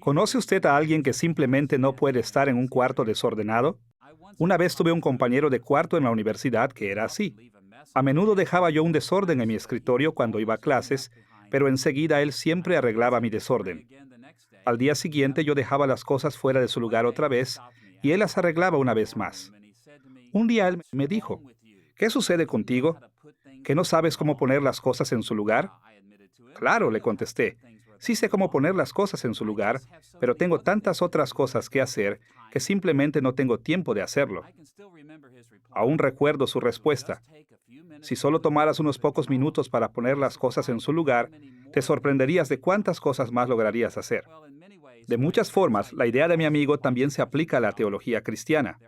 ¿Conoce usted a alguien que simplemente no puede estar en un cuarto desordenado? Una vez tuve un compañero de cuarto en la universidad que era así. A menudo dejaba yo un desorden en mi escritorio cuando iba a clases, pero enseguida él siempre arreglaba mi desorden. Al día siguiente yo dejaba las cosas fuera de su lugar otra vez y él las arreglaba una vez más. Un día él me dijo, ¿qué sucede contigo? ¿Que no sabes cómo poner las cosas en su lugar? Claro, le contesté. Sí sé cómo poner las cosas en su lugar, pero tengo tantas otras cosas que hacer que simplemente no tengo tiempo de hacerlo. Aún recuerdo su respuesta. Si solo tomaras unos pocos minutos para poner las cosas en su lugar, te sorprenderías de cuántas cosas más lograrías hacer. De muchas formas, la idea de mi amigo también se aplica a la teología cristiana.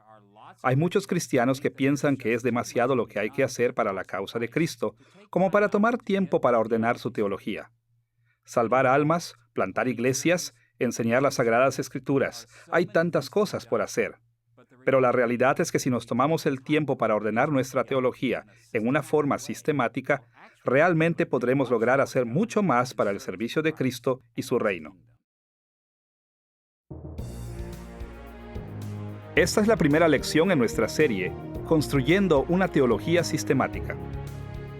Hay muchos cristianos que piensan que es demasiado lo que hay que hacer para la causa de Cristo, como para tomar tiempo para ordenar su teología. Salvar almas, plantar iglesias, enseñar las Sagradas Escrituras. Hay tantas cosas por hacer. Pero la realidad es que si nos tomamos el tiempo para ordenar nuestra teología en una forma sistemática, realmente podremos lograr hacer mucho más para el servicio de Cristo y su reino. Esta es la primera lección en nuestra serie, Construyendo una teología sistemática.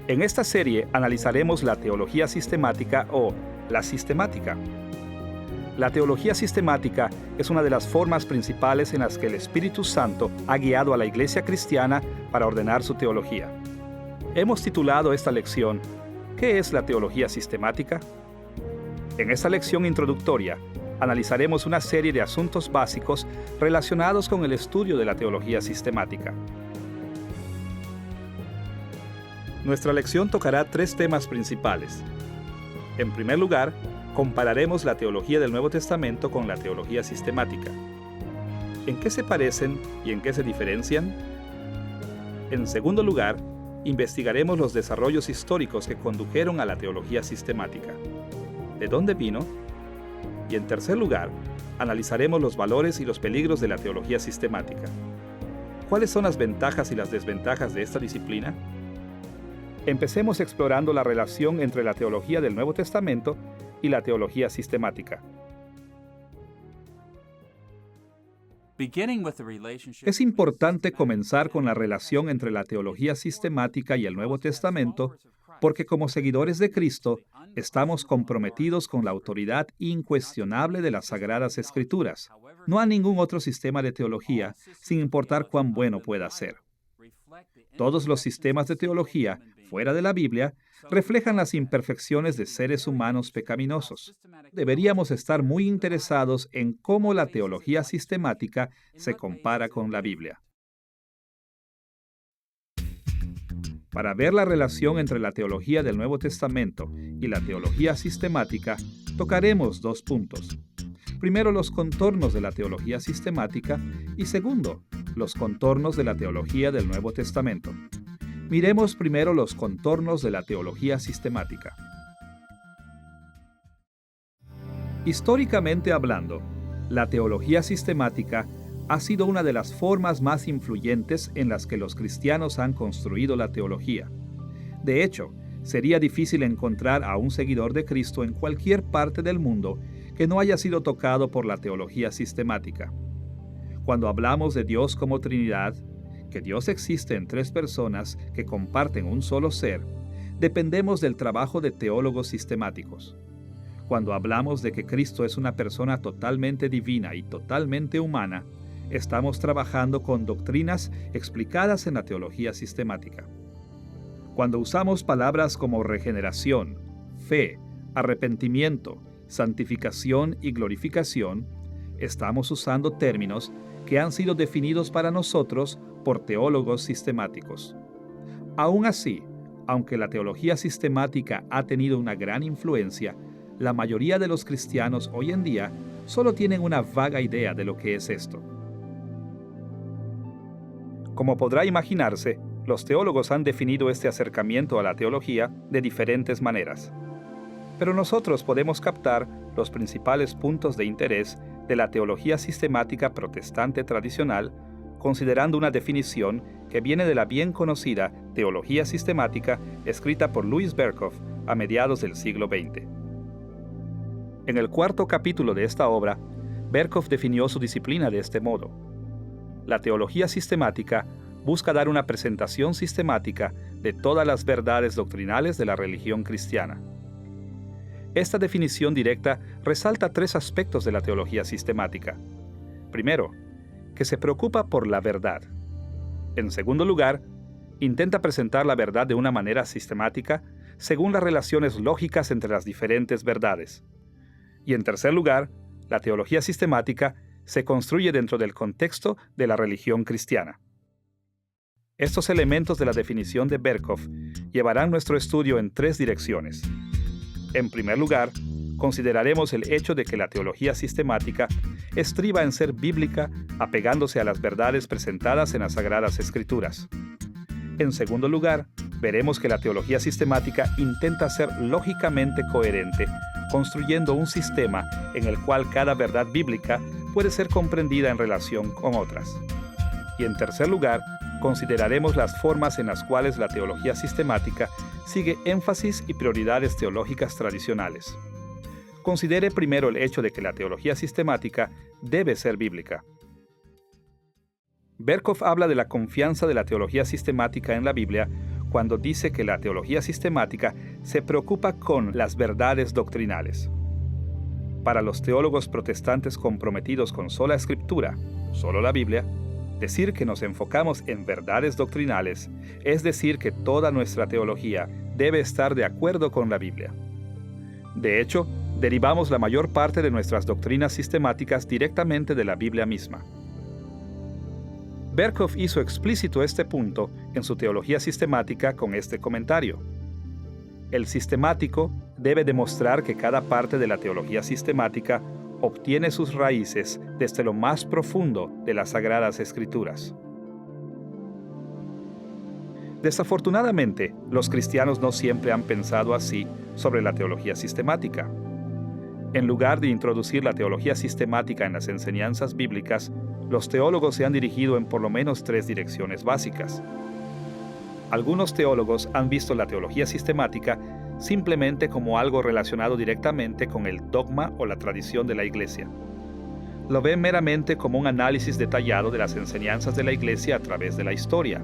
En esta serie analizaremos la teología sistemática o la sistemática. La teología sistemática es una de las formas principales en las que el Espíritu Santo ha guiado a la iglesia cristiana para ordenar su teología. Hemos titulado esta lección, ¿qué es la teología sistemática? En esta lección introductoria, analizaremos una serie de asuntos básicos relacionados con el estudio de la teología sistemática. Nuestra lección tocará tres temas principales. En primer lugar, compararemos la teología del Nuevo Testamento con la teología sistemática. ¿En qué se parecen y en qué se diferencian? En segundo lugar, investigaremos los desarrollos históricos que condujeron a la teología sistemática. ¿De dónde vino? Y en tercer lugar, analizaremos los valores y los peligros de la teología sistemática. ¿Cuáles son las ventajas y las desventajas de esta disciplina? Empecemos explorando la relación entre la teología del Nuevo Testamento y la teología sistemática. Es importante comenzar con la relación entre la teología sistemática y el Nuevo Testamento, porque como seguidores de Cristo, estamos comprometidos con la autoridad incuestionable de las Sagradas Escrituras. No hay ningún otro sistema de teología, sin importar cuán bueno pueda ser. Todos los sistemas de teología, fuera de la Biblia, reflejan las imperfecciones de seres humanos pecaminosos. Deberíamos estar muy interesados en cómo la teología sistemática se compara con la Biblia. Para ver la relación entre la teología del Nuevo Testamento y la teología sistemática, tocaremos dos puntos. Primero, los contornos de la teología sistemática y segundo, los contornos de la teología del Nuevo Testamento. Miremos primero los contornos de la teología sistemática. Históricamente hablando, la teología sistemática ha sido una de las formas más influyentes en las que los cristianos han construido la teología. De hecho, sería difícil encontrar a un seguidor de Cristo en cualquier parte del mundo que no haya sido tocado por la teología sistemática. Cuando hablamos de Dios como Trinidad, que Dios existe en tres personas que comparten un solo ser, dependemos del trabajo de teólogos sistemáticos. Cuando hablamos de que Cristo es una persona totalmente divina y totalmente humana, estamos trabajando con doctrinas explicadas en la teología sistemática. Cuando usamos palabras como regeneración, fe, arrepentimiento, santificación y glorificación, estamos usando términos que han sido definidos para nosotros por teólogos sistemáticos. Aún así, aunque la teología sistemática ha tenido una gran influencia, la mayoría de los cristianos hoy en día solo tienen una vaga idea de lo que es esto. Como podrá imaginarse, los teólogos han definido este acercamiento a la teología de diferentes maneras. Pero nosotros podemos captar los principales puntos de interés de la teología sistemática protestante tradicional, considerando una definición que viene de la bien conocida teología sistemática escrita por Louis Berkhof a mediados del siglo XX. En el cuarto capítulo de esta obra, Berkhof definió su disciplina de este modo: la teología sistemática busca dar una presentación sistemática de todas las verdades doctrinales de la religión cristiana. Esta definición directa resalta tres aspectos de la teología sistemática. Primero, que se preocupa por la verdad. En segundo lugar, intenta presentar la verdad de una manera sistemática según las relaciones lógicas entre las diferentes verdades. Y en tercer lugar, la teología sistemática se construye dentro del contexto de la religión cristiana. Estos elementos de la definición de Berkhof llevarán nuestro estudio en tres direcciones. En primer lugar, consideraremos el hecho de que la teología sistemática estriba en ser bíblica, apegándose a las verdades presentadas en las Sagradas Escrituras. En segundo lugar, veremos que la teología sistemática intenta ser lógicamente coherente, construyendo un sistema en el cual cada verdad bíblica puede ser comprendida en relación con otras. Y en tercer lugar, consideraremos las formas en las cuales la teología sistemática sigue énfasis y prioridades teológicas tradicionales. Considere primero el hecho de que la teología sistemática debe ser bíblica. Berkhof habla de la confianza de la teología sistemática en la Biblia cuando dice que la teología sistemática se preocupa con las verdades doctrinales. Para los teólogos protestantes comprometidos con sola Escritura, solo la Biblia, decir que nos enfocamos en verdades doctrinales es decir que toda nuestra teología debe estar de acuerdo con la Biblia. De hecho, derivamos la mayor parte de nuestras doctrinas sistemáticas directamente de la Biblia misma. Berkhof hizo explícito este punto en su teología sistemática con este comentario: el sistemático debe demostrar que cada parte de la teología sistemática obtiene sus raíces desde lo más profundo de las Sagradas Escrituras. Desafortunadamente, los cristianos no siempre han pensado así sobre la teología sistemática. En lugar de introducir la teología sistemática en las enseñanzas bíblicas, los teólogos se han dirigido en por lo menos tres direcciones básicas. Algunos teólogos han visto la teología sistemática simplemente como algo relacionado directamente con el dogma o la tradición de la Iglesia. Lo ven meramente como un análisis detallado de las enseñanzas de la Iglesia a través de la historia.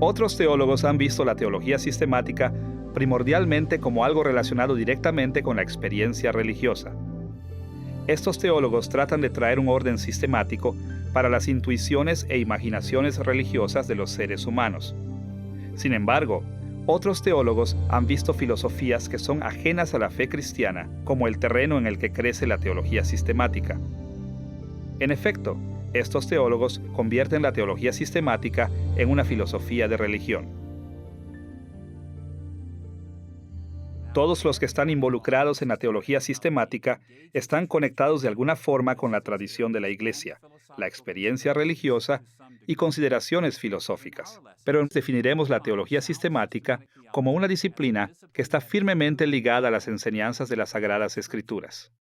Otros teólogos han visto la teología sistemática primordialmente como algo relacionado directamente con la experiencia religiosa. Estos teólogos tratan de traer un orden sistemático para las intuiciones e imaginaciones religiosas de los seres humanos. Sin embargo, otros teólogos han visto filosofías que son ajenas a la fe cristiana como el terreno en el que crece la teología sistemática. En efecto, estos teólogos convierten la teología sistemática en una filosofía de religión. Todos los que están involucrados en la teología sistemática están conectados de alguna forma con la tradición de la Iglesia, la experiencia religiosa y consideraciones filosóficas. Pero definiremos la teología sistemática como una disciplina que está firmemente ligada a las enseñanzas de las Sagradas Escrituras.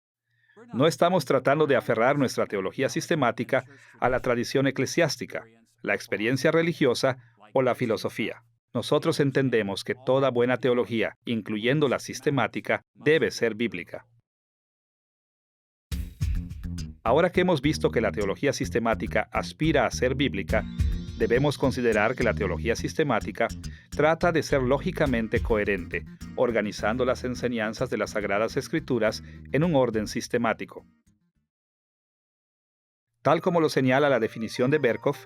No estamos tratando de aferrar nuestra teología sistemática a la tradición eclesiástica, la experiencia religiosa o la filosofía. Nosotros entendemos que toda buena teología, incluyendo la sistemática, debe ser bíblica. Ahora que hemos visto que la teología sistemática aspira a ser bíblica, debemos considerar que la teología sistemática trata de ser lógicamente coherente, organizando las enseñanzas de las Sagradas Escrituras en un orden sistemático. Tal como lo señala la definición de Berkhof,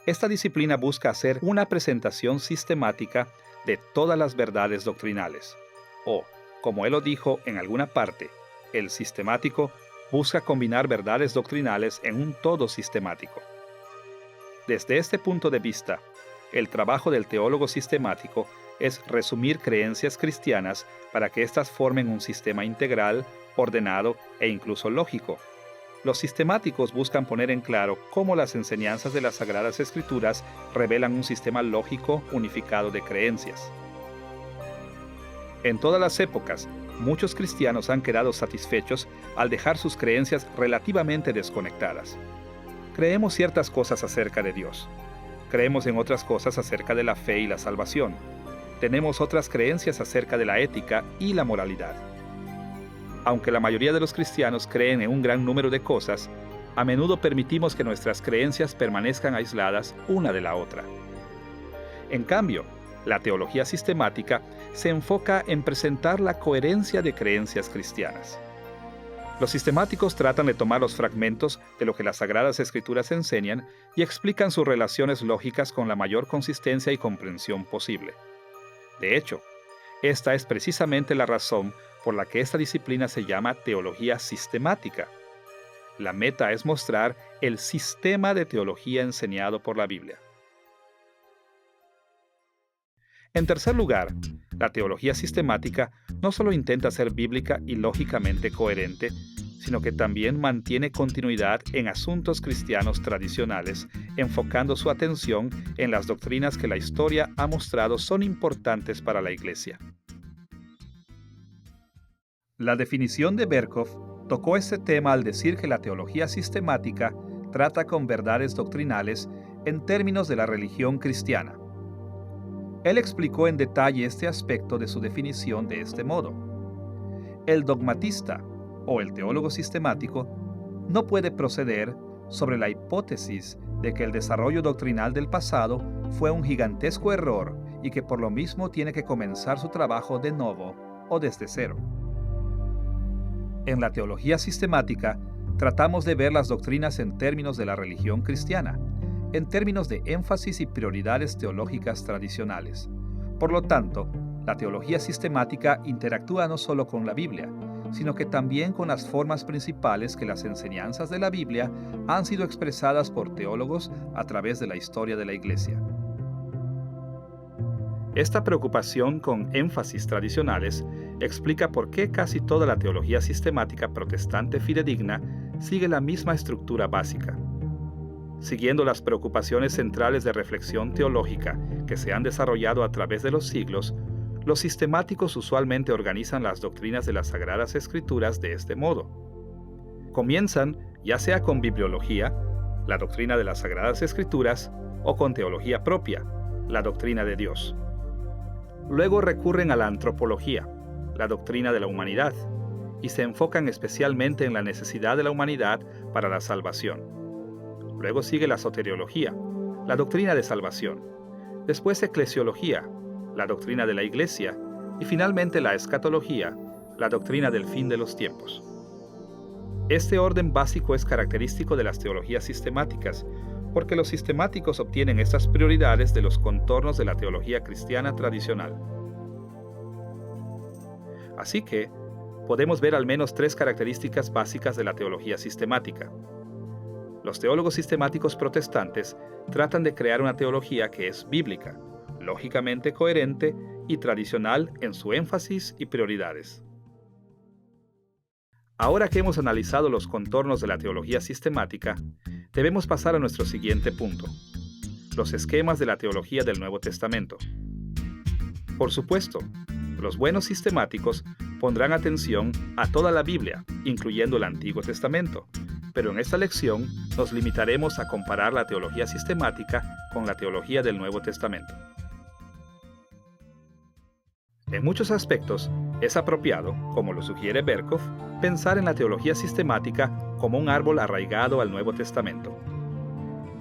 esta disciplina busca hacer una presentación sistemática de todas las verdades doctrinales. O, como él lo dijo en alguna parte, el sistemático busca combinar verdades doctrinales en un todo sistemático. Desde este punto de vista, el trabajo del teólogo sistemático es resumir creencias cristianas para que éstas formen un sistema integral, ordenado e incluso lógico. Los sistemáticos buscan poner en claro cómo las enseñanzas de las Sagradas Escrituras revelan un sistema lógico unificado de creencias. En todas las épocas, muchos cristianos han quedado satisfechos al dejar sus creencias relativamente desconectadas. Creemos ciertas cosas acerca de Dios. Creemos en otras cosas acerca de la fe y la salvación. Tenemos otras creencias acerca de la ética y la moralidad. Aunque la mayoría de los cristianos creen en un gran número de cosas, a menudo permitimos que nuestras creencias permanezcan aisladas una de la otra. En cambio, la teología sistemática se enfoca en presentar la coherencia de creencias cristianas. Los sistemáticos tratan de tomar los fragmentos de lo que las Sagradas Escrituras enseñan y explican sus relaciones lógicas con la mayor consistencia y comprensión posible. De hecho, esta es precisamente la razón por la que esta disciplina se llama teología sistemática. La meta es mostrar el sistema de teología enseñado por la Biblia. En tercer lugar, la teología sistemática no solo intenta ser bíblica y lógicamente coherente, sino que también mantiene continuidad en asuntos cristianos tradicionales, enfocando su atención en las doctrinas que la historia ha mostrado son importantes para la Iglesia. La definición de Berkhof tocó este tema al decir que la teología sistemática trata con verdades doctrinales en términos de la religión cristiana. Él explicó en detalle este aspecto de su definición de este modo. El dogmatista, o el teólogo sistemático, no puede proceder sobre la hipótesis de que el desarrollo doctrinal del pasado fue un gigantesco error y que por lo mismo tiene que comenzar su trabajo de nuevo o desde cero. En la teología sistemática, tratamos de ver las doctrinas en términos de la religión cristiana, en términos de énfasis y prioridades teológicas tradicionales. Por lo tanto, la teología sistemática interactúa no solo con la Biblia, sino que también con las formas principales que las enseñanzas de la Biblia han sido expresadas por teólogos a través de la historia de la Iglesia. Esta preocupación con énfasis tradicionales explica por qué casi toda la teología sistemática protestante fidedigna sigue la misma estructura básica. Siguiendo las preocupaciones centrales de reflexión teológica que se han desarrollado a través de los siglos, los sistemáticos usualmente organizan las doctrinas de las Sagradas Escrituras de este modo. Comienzan ya sea con bibliología, la doctrina de las Sagradas Escrituras, o con teología propia, la doctrina de Dios. Luego recurren a la antropología, la doctrina de la humanidad, y se enfocan especialmente en la necesidad de la humanidad para la salvación. Luego sigue la soteriología, la doctrina de salvación. Después eclesiología, la doctrina de la Iglesia, y finalmente la escatología, la doctrina del fin de los tiempos. Este orden básico es característico de las teologías sistemáticas, porque los sistemáticos obtienen estas prioridades de los contornos de la teología cristiana tradicional. Así que, podemos ver al menos tres características básicas de la teología sistemática. Los teólogos sistemáticos protestantes tratan de crear una teología que es bíblica, lógicamente coherente y tradicional en su énfasis y prioridades. Ahora que hemos analizado los contornos de la teología sistemática, debemos pasar a nuestro siguiente punto: los esquemas de la teología del Nuevo Testamento. Por supuesto, los buenos sistemáticos pondrán atención a toda la Biblia, incluyendo el Antiguo Testamento, pero en esta lección nos limitaremos a comparar la teología sistemática con la teología del Nuevo Testamento. En muchos aspectos, es apropiado, como lo sugiere Berkhof, pensar en la teología sistemática como un árbol arraigado al Nuevo Testamento.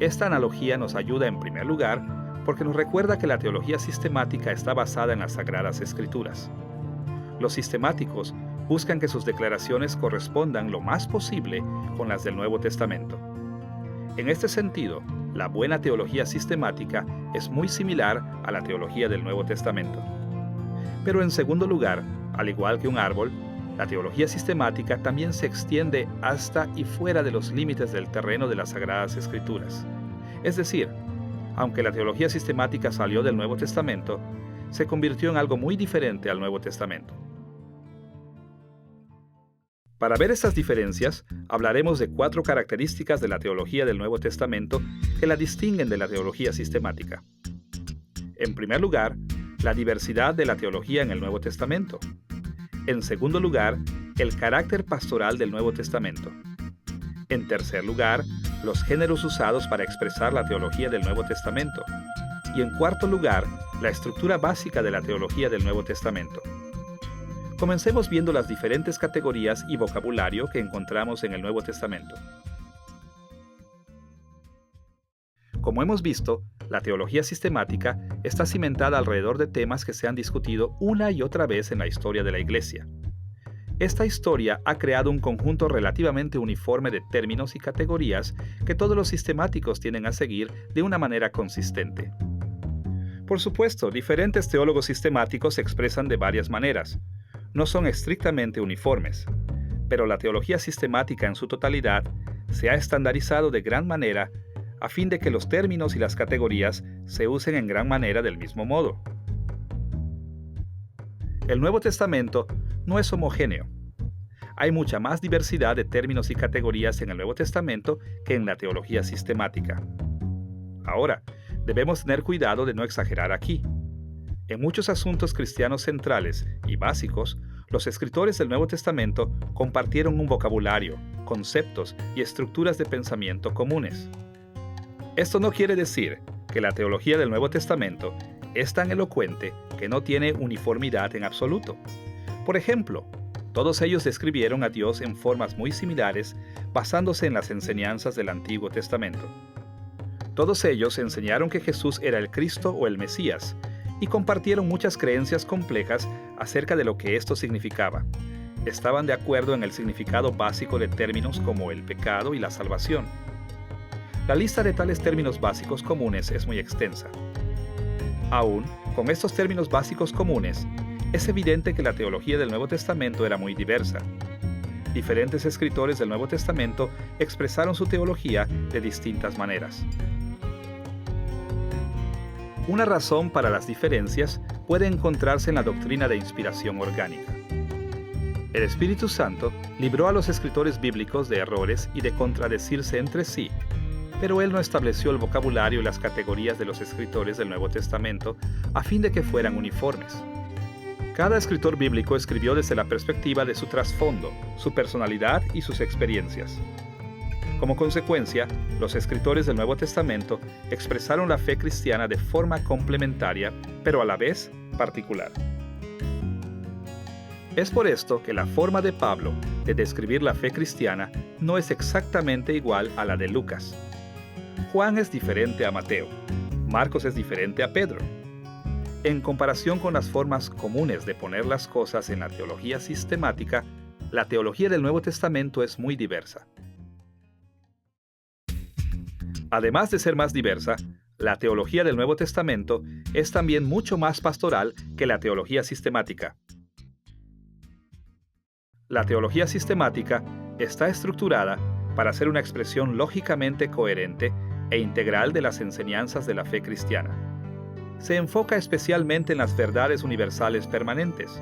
Esta analogía nos ayuda en primer lugar porque nos recuerda que la teología sistemática está basada en las Sagradas Escrituras. Los sistemáticos buscan que sus declaraciones correspondan lo más posible con las del Nuevo Testamento. En este sentido, la buena teología sistemática es muy similar a la teología del Nuevo Testamento. Pero en segundo lugar, al igual que un árbol, la teología sistemática también se extiende hasta y fuera de los límites del terreno de las Sagradas Escrituras. Es decir, aunque la teología sistemática salió del Nuevo Testamento, se convirtió en algo muy diferente al Nuevo Testamento. Para ver estas diferencias, hablaremos de 4 características de la teología del Nuevo Testamento que la distinguen de la teología sistemática. En primer lugar, la diversidad de la teología en el Nuevo Testamento. En segundo lugar, el carácter pastoral del Nuevo Testamento. En tercer lugar, los géneros usados para expresar la teología del Nuevo Testamento. Y en cuarto lugar, la estructura básica de la teología del Nuevo Testamento. Comencemos viendo las diferentes categorías y vocabulario que encontramos en el Nuevo Testamento. Como hemos visto, la teología sistemática está cimentada alrededor de temas que se han discutido una y otra vez en la historia de la Iglesia. Esta historia ha creado un conjunto relativamente uniforme de términos y categorías que todos los sistemáticos tienden a seguir de una manera consistente. Por supuesto, diferentes teólogos sistemáticos se expresan de varias maneras. No son estrictamente uniformes, pero la teología sistemática en su totalidad se ha estandarizado de gran manera a fin de que los términos y las categorías se usen en gran manera del mismo modo. El Nuevo Testamento no es homogéneo. Hay mucha más diversidad de términos y categorías en el Nuevo Testamento que en la teología sistemática. Ahora, debemos tener cuidado de no exagerar aquí. En muchos asuntos cristianos centrales y básicos, los escritores del Nuevo Testamento compartieron un vocabulario, conceptos y estructuras de pensamiento comunes. Esto no quiere decir que la teología del Nuevo Testamento es tan elocuente que no tiene uniformidad en absoluto. Por ejemplo, todos ellos describieron a Dios en formas muy similares basándose en las enseñanzas del Antiguo Testamento. Todos ellos enseñaron que Jesús era el Cristo o el Mesías y compartieron muchas creencias complejas acerca de lo que esto significaba. Estaban de acuerdo en el significado básico de términos como el pecado y la salvación. La lista de tales términos básicos comunes es muy extensa. Aún, con estos términos básicos comunes, es evidente que la teología del Nuevo Testamento era muy diversa. Diferentes escritores del Nuevo Testamento expresaron su teología de distintas maneras. Una razón para las diferencias puede encontrarse en la doctrina de inspiración orgánica. El Espíritu Santo libró a los escritores bíblicos de errores y de contradecirse entre sí, pero Él no estableció el vocabulario y las categorías de los escritores del Nuevo Testamento a fin de que fueran uniformes. Cada escritor bíblico escribió desde la perspectiva de su trasfondo, su personalidad y sus experiencias. Como consecuencia, los escritores del Nuevo Testamento expresaron la fe cristiana de forma complementaria, pero a la vez particular. Es por esto que la forma de Pablo de describir la fe cristiana no es exactamente igual a la de Lucas. Juan es diferente a Mateo. Marcos es diferente a Pedro. En comparación con las formas comunes de poner las cosas en la teología sistemática, la teología del Nuevo Testamento es muy diversa. Además de ser más diversa, la teología del Nuevo Testamento es también mucho más pastoral que la teología sistemática. La teología sistemática está estructurada para ser una expresión lógicamente coherente e integral de las enseñanzas de la fe cristiana. Se enfoca especialmente en las verdades universales permanentes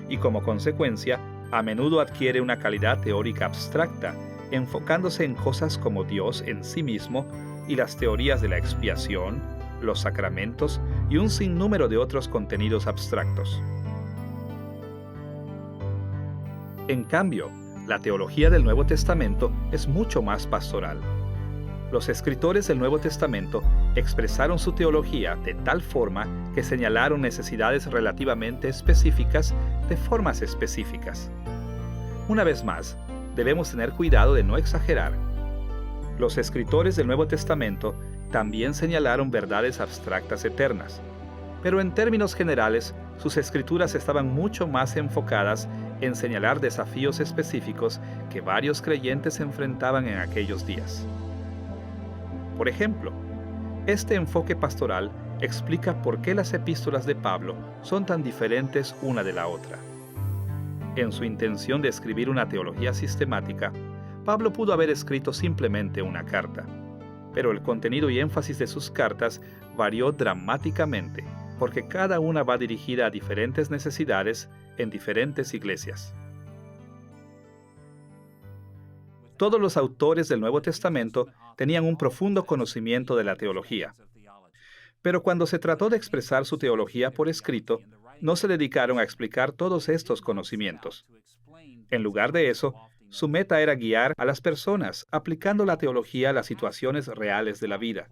y, como consecuencia, a menudo adquiere una calidad teórica abstracta, enfocándose en cosas como Dios en sí mismo y las teorías de la expiación, los sacramentos y un sinnúmero de otros contenidos abstractos. En cambio, la teología del Nuevo Testamento es mucho más pastoral. Los escritores del Nuevo Testamento expresaron su teología de tal forma que señalaron necesidades relativamente específicas de formas específicas. Una vez más, debemos tener cuidado de no exagerar. Los escritores del Nuevo Testamento también señalaron verdades abstractas eternas, pero en términos generales, sus escrituras estaban mucho más enfocadas en señalar desafíos específicos que varios creyentes enfrentaban en aquellos días. Por ejemplo, este enfoque pastoral explica por qué las epístolas de Pablo son tan diferentes una de la otra. En su intención de escribir una teología sistemática, Pablo pudo haber escrito simplemente una carta, pero el contenido y énfasis de sus cartas varió dramáticamente, porque cada una va dirigida a diferentes necesidades en diferentes iglesias. Todos los autores del Nuevo Testamento tenían un profundo conocimiento de la teología, pero cuando se trató de expresar su teología por escrito, no se dedicaron a explicar todos estos conocimientos. En lugar de eso, su meta era guiar a las personas, aplicando la teología a las situaciones reales de la vida.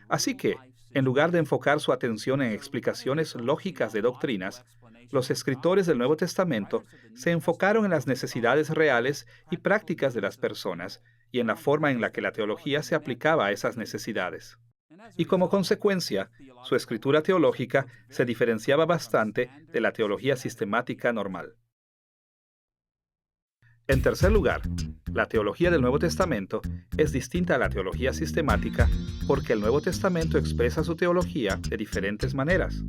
Así que, en lugar de enfocar su atención en explicaciones lógicas de doctrinas, Los escritores del Nuevo Testamento se enfocaron en las necesidades reales y prácticas de las personas y en la forma en la que la teología se aplicaba a esas necesidades. Y como consecuencia, su escritura teológica se diferenciaba bastante de la teología sistemática normal. En tercer lugar, la teología del Nuevo Testamento es distinta a la teología sistemática porque el Nuevo Testamento expresa su teología de diferentes maneras.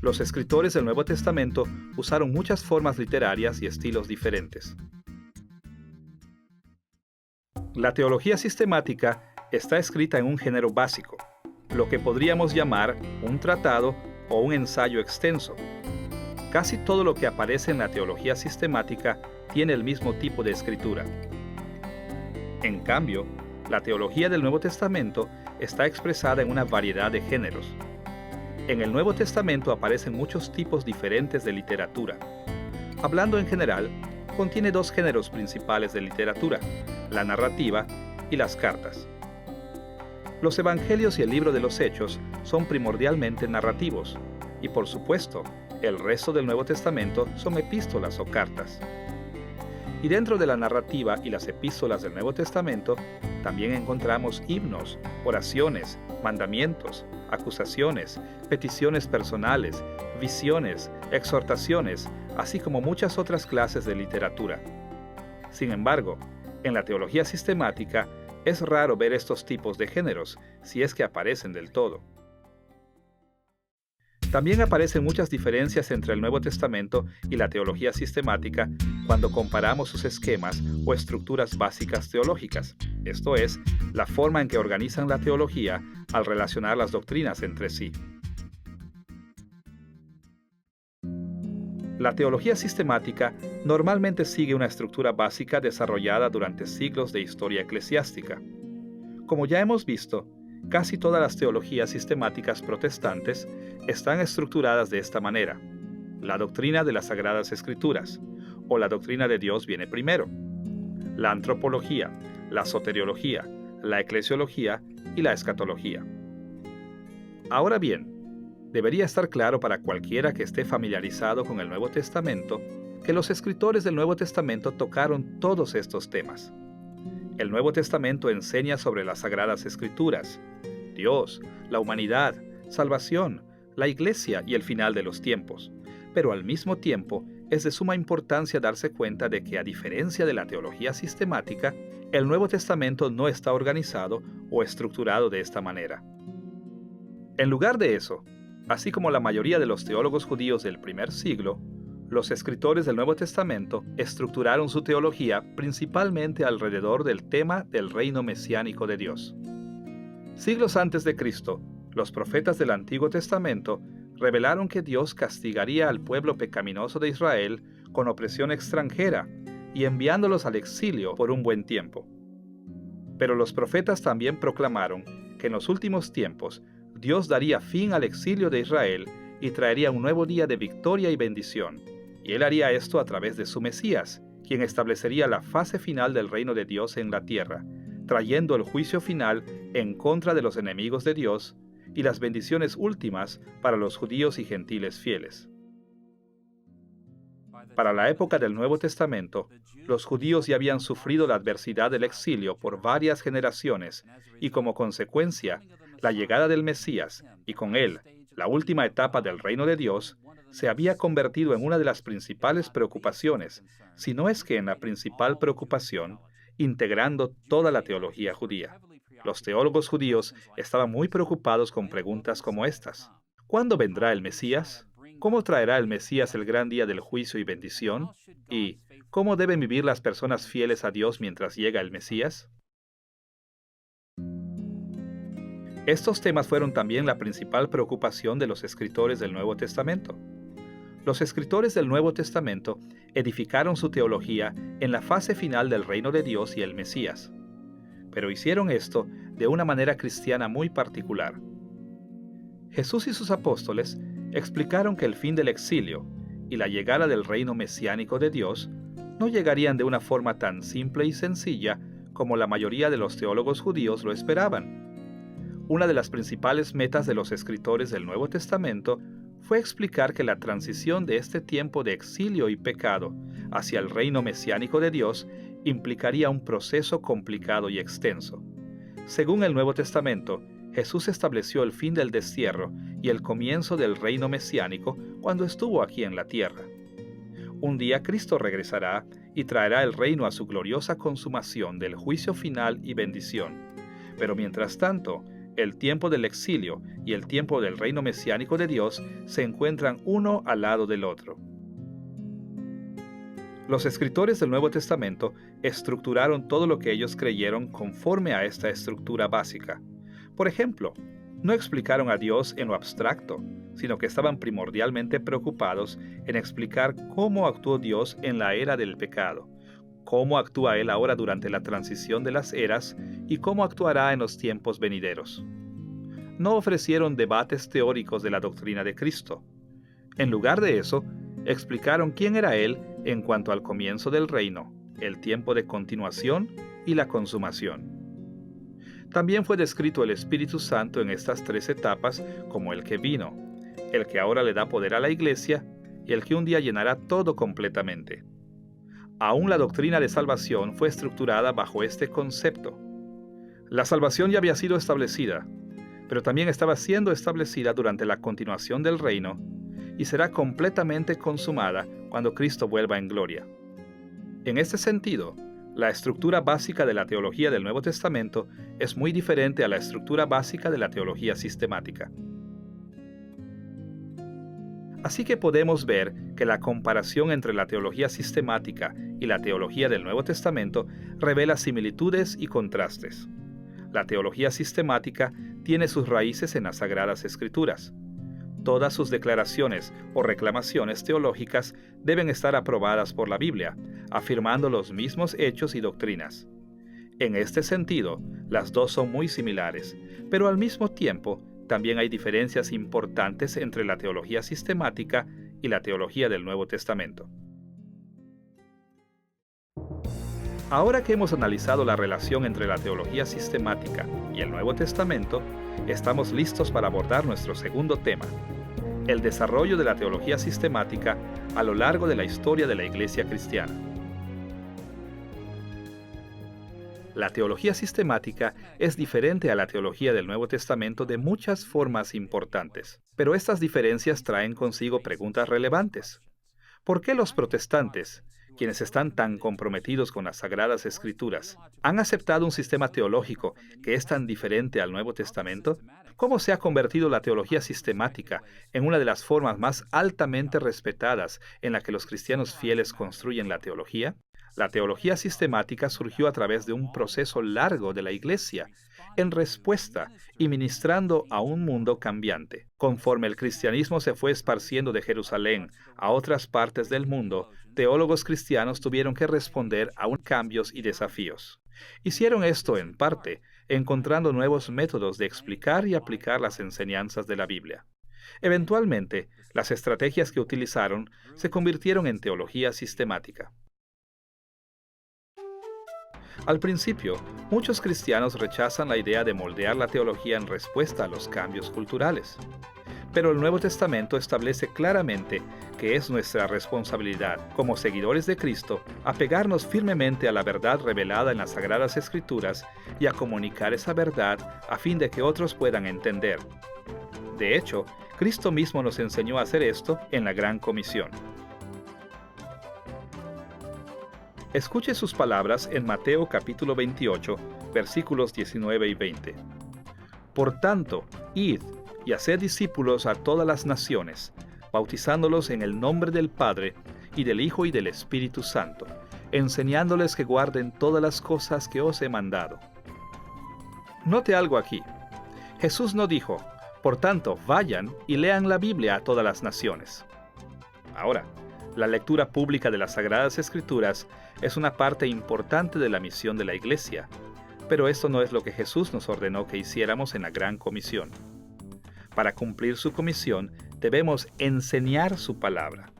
Los escritores del Nuevo Testamento usaron muchas formas literarias y estilos diferentes. La teología sistemática está escrita en un género básico, lo que podríamos llamar un tratado o un ensayo extenso. Casi todo lo que aparece en la teología sistemática tiene el mismo tipo de escritura. En cambio, la teología del Nuevo Testamento está expresada en una variedad de géneros. En el Nuevo Testamento aparecen muchos tipos diferentes de literatura. Hablando en general, contiene dos géneros principales de literatura, la narrativa y las cartas. Los Evangelios y el libro de los Hechos son primordialmente narrativos, y por supuesto, el resto del Nuevo Testamento son epístolas o cartas. Y dentro de la narrativa y las epístolas del Nuevo Testamento, también encontramos himnos, oraciones, mandamientos, acusaciones, peticiones personales, visiones, exhortaciones, así como muchas otras clases de literatura. Sin embargo, en la teología sistemática, es raro ver estos tipos de géneros, si es que aparecen del todo. También aparecen muchas diferencias entre el Nuevo Testamento y la teología sistemática cuando comparamos sus esquemas o estructuras básicas teológicas, esto es, la forma en que organizan la teología al relacionar las doctrinas entre sí. La teología sistemática normalmente sigue una estructura básica desarrollada durante siglos de historia eclesiástica. Como ya hemos visto, casi todas las teologías sistemáticas protestantes están estructuradas de esta manera. La doctrina de las Sagradas Escrituras, o la doctrina de Dios viene primero. La antropología, la soteriología, la eclesiología y la escatología. Ahora bien, debería estar claro para cualquiera que esté familiarizado con el Nuevo Testamento que los escritores del Nuevo Testamento tocaron todos estos temas. El Nuevo Testamento enseña sobre las Sagradas Escrituras, Dios, la humanidad, salvación, la Iglesia y el final de los tiempos. Pero al mismo tiempo, es de suma importancia darse cuenta de que a diferencia de la teología sistemática, el Nuevo Testamento no está organizado o estructurado de esta manera. En lugar de eso, así como la mayoría de los teólogos judíos del primer siglo, los escritores del Nuevo Testamento estructuraron su teología principalmente alrededor del tema del reino mesiánico de Dios. Siglos antes de Cristo, los profetas del Antiguo Testamento revelaron que Dios castigaría al pueblo pecaminoso de Israel con opresión extranjera y enviándolos al exilio por un buen tiempo. Pero los profetas también proclamaron que en los últimos tiempos Dios daría fin al exilio de Israel y traería un nuevo día de victoria y bendición. Y Él haría esto a través de su Mesías, quien establecería la fase final del reino de Dios en la tierra, trayendo el juicio final en contra de los enemigos de Dios y las bendiciones últimas para los judíos y gentiles fieles. Para la época del Nuevo Testamento, los judíos ya habían sufrido la adversidad del exilio por varias generaciones y como consecuencia, la llegada del Mesías y con él la última etapa del reino de Dios se había convertido en una de las principales preocupaciones, si no es que en la principal preocupación, integrando toda la teología judía. Los teólogos judíos estaban muy preocupados con preguntas como estas. ¿Cuándo vendrá el Mesías? ¿Cómo traerá el Mesías el gran día del juicio y bendición? ¿Y cómo deben vivir las personas fieles a Dios mientras llega el Mesías? Estos temas fueron también la principal preocupación de los escritores del Nuevo Testamento. Los escritores del Nuevo Testamento edificaron su teología en la fase final del reino de Dios y el Mesías, pero hicieron esto de una manera cristiana muy particular. Jesús y sus apóstoles explicaron que el fin del exilio y la llegada del reino mesiánico de Dios no llegarían de una forma tan simple y sencilla como la mayoría de los teólogos judíos lo esperaban. Una de las principales metas de los escritores del Nuevo Testamento fue explicar que la transición de este tiempo de exilio y pecado hacia el reino mesiánico de Dios implicaría un proceso complicado y extenso. Según el Nuevo Testamento, Jesús estableció el fin del destierro y el comienzo del reino mesiánico cuando estuvo aquí en la tierra. Un día Cristo regresará y traerá el reino a su gloriosa consumación del juicio final y bendición. Pero mientras tanto, el tiempo del exilio y el tiempo del reino mesiánico de Dios se encuentran uno al lado del otro. Los escritores del Nuevo Testamento estructuraron todo lo que ellos creyeron conforme a esta estructura básica. Por ejemplo, no explicaron a Dios en lo abstracto, sino que estaban primordialmente preocupados en explicar cómo actuó Dios en la era del pecado, cómo actúa Él ahora durante la transición de las eras y cómo actuará en los tiempos venideros. No ofrecieron debates teóricos de la doctrina de Cristo. En lugar de eso, explicaron quién era Él en cuanto al comienzo del reino, el tiempo de continuación y la consumación. También fue descrito el Espíritu Santo en estas tres etapas como el que vino, el que ahora le da poder a la iglesia y el que un día llenará todo completamente. Aún la doctrina de salvación fue estructurada bajo este concepto. La salvación ya había sido establecida, pero también estaba siendo establecida durante la continuación del reino y será completamente consumada cuando Cristo vuelva en gloria. En este sentido, la estructura básica de la teología del Nuevo Testamento es muy diferente a la estructura básica de la teología sistemática. Así que podemos ver que la comparación entre la teología sistemática y la teología del Nuevo Testamento revela similitudes y contrastes. La teología sistemática tiene sus raíces en las Sagradas Escrituras. Todas sus declaraciones o reclamaciones teológicas deben estar aprobadas por la Biblia, afirmando los mismos hechos y doctrinas. En este sentido, las dos son muy similares, pero al mismo tiempo también hay diferencias importantes entre la teología sistemática y la teología del Nuevo Testamento. Ahora que hemos analizado la relación entre la teología sistemática y el Nuevo Testamento, estamos listos para abordar nuestro segundo tema: el desarrollo de la teología sistemática a lo largo de la historia de la Iglesia cristiana. La teología sistemática es diferente a la teología del Nuevo Testamento de muchas formas importantes, pero estas diferencias traen consigo preguntas relevantes. ¿Por qué los protestantes, quienes están tan comprometidos con las Sagradas Escrituras, han aceptado un sistema teológico que es tan diferente al Nuevo Testamento? ¿Cómo se ha convertido la teología sistemática en una de las formas más altamente respetadas en la que los cristianos fieles construyen la teología? La teología sistemática surgió a través de un proceso largo de la Iglesia, en respuesta y ministrando a un mundo cambiante. Conforme el cristianismo se fue esparciendo de Jerusalén a otras partes del mundo, teólogos cristianos tuvieron que responder a cambios y desafíos. Hicieron esto en parte encontrando nuevos métodos de explicar y aplicar las enseñanzas de la Biblia. Eventualmente, las estrategias que utilizaron se convirtieron en teología sistemática. Al principio, muchos cristianos rechazan la idea de moldear la teología en respuesta a los cambios culturales. Pero el Nuevo Testamento establece claramente que es nuestra responsabilidad, como seguidores de Cristo, apegarnos firmemente a la verdad revelada en las Sagradas Escrituras y a comunicar esa verdad a fin de que otros puedan entender. De hecho, Cristo mismo nos enseñó a hacer esto en la Gran Comisión. Escuche sus palabras en Mateo capítulo 28, versículos 19 y 20. Por tanto, id y haced discípulos a todas las naciones, bautizándolos en el nombre del Padre, y del Hijo y del Espíritu Santo, enseñándoles que guarden todas las cosas que os he mandado. Note algo aquí. Jesús no dijo, por tanto, vayan y lean la Biblia a todas las naciones. Ahora, la lectura pública de las Sagradas Escrituras es una parte importante de la misión de la Iglesia, pero esto no es lo que Jesús nos ordenó que hiciéramos en la Gran Comisión. Para cumplir su comisión, debemos enseñar su palabra.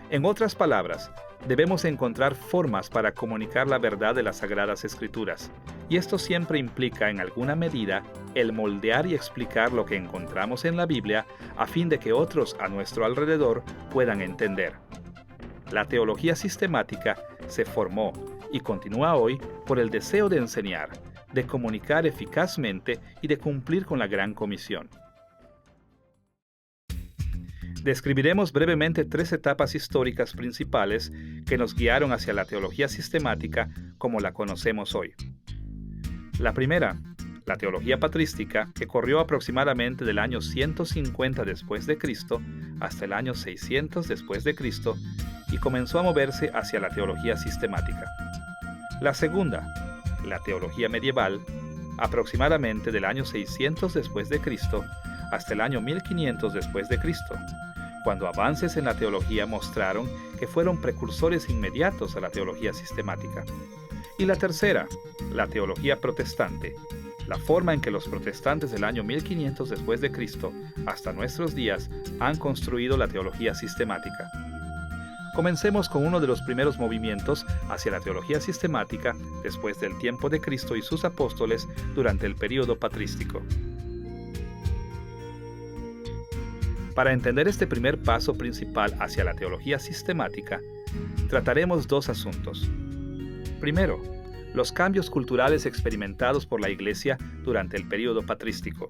En otras palabras, Debemos encontrar formas para comunicar la verdad de las Sagradas Escrituras, y esto siempre implica, en alguna medida, el moldear y explicar lo que encontramos en la Biblia a fin de que otros a nuestro alrededor puedan entender. La teología sistemática se formó y continúa hoy por el deseo de enseñar, de comunicar eficazmente y de cumplir con la Gran Comisión. Describiremos brevemente 3 etapas históricas principales que nos guiaron hacia la teología sistemática como la conocemos hoy. La primera, la teología patrística, que corrió aproximadamente del año 150 después de Cristo hasta el año 600 después de Cristo y comenzó a moverse hacia la teología sistemática. La segunda, la teología medieval, aproximadamente del año 600 después de Cristo hasta el año 1500 después de Cristo, cuando avances en la teología mostraron que fueron precursores inmediatos a la teología sistemática. Y la tercera, la teología protestante, la forma en que los protestantes del año 1500 después de Cristo hasta nuestros días han construido la teología sistemática. Comencemos con uno de los primeros movimientos hacia la teología sistemática después del tiempo de Cristo y sus apóstoles durante el período patrístico. Para entender este primer paso principal hacia la teología sistemática, trataremos 2 asuntos. Primero, los cambios culturales experimentados por la Iglesia durante el período patrístico.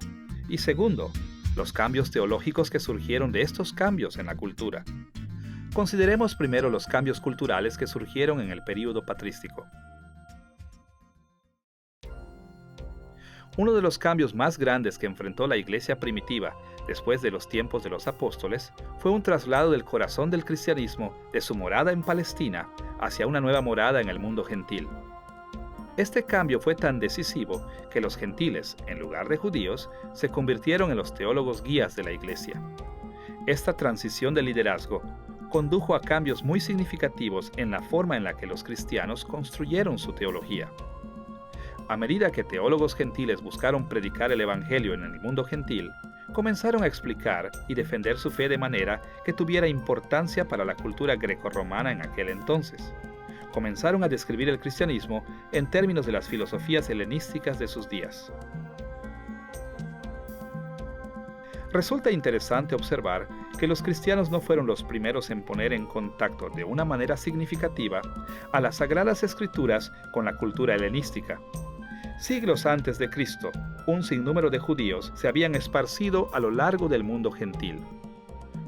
Y segundo, los cambios teológicos que surgieron de estos cambios en la cultura. Consideremos primero los cambios culturales que surgieron en el período patrístico. Uno de los cambios más grandes que enfrentó la Iglesia primitiva después de los tiempos de los apóstoles fue un traslado del corazón del cristianismo de su morada en Palestina hacia una nueva morada en el mundo gentil. Este cambio fue tan decisivo que los gentiles, en lugar de judíos, se convirtieron en los teólogos guías de la Iglesia. Esta transición de liderazgo condujo a cambios muy significativos en la forma en la que los cristianos construyeron su teología. A medida que teólogos gentiles buscaron predicar el Evangelio en el mundo gentil, comenzaron a explicar y defender su fe de manera que tuviera importancia para la cultura grecorromana en aquel entonces. Comenzaron a describir el cristianismo en términos de las filosofías helenísticas de sus días. Resulta interesante observar que los cristianos no fueron los primeros en poner en contacto de una manera significativa a las Sagradas Escrituras con la cultura helenística. Siglos antes de Cristo, un sinnúmero de judíos se habían esparcido a lo largo del mundo gentil.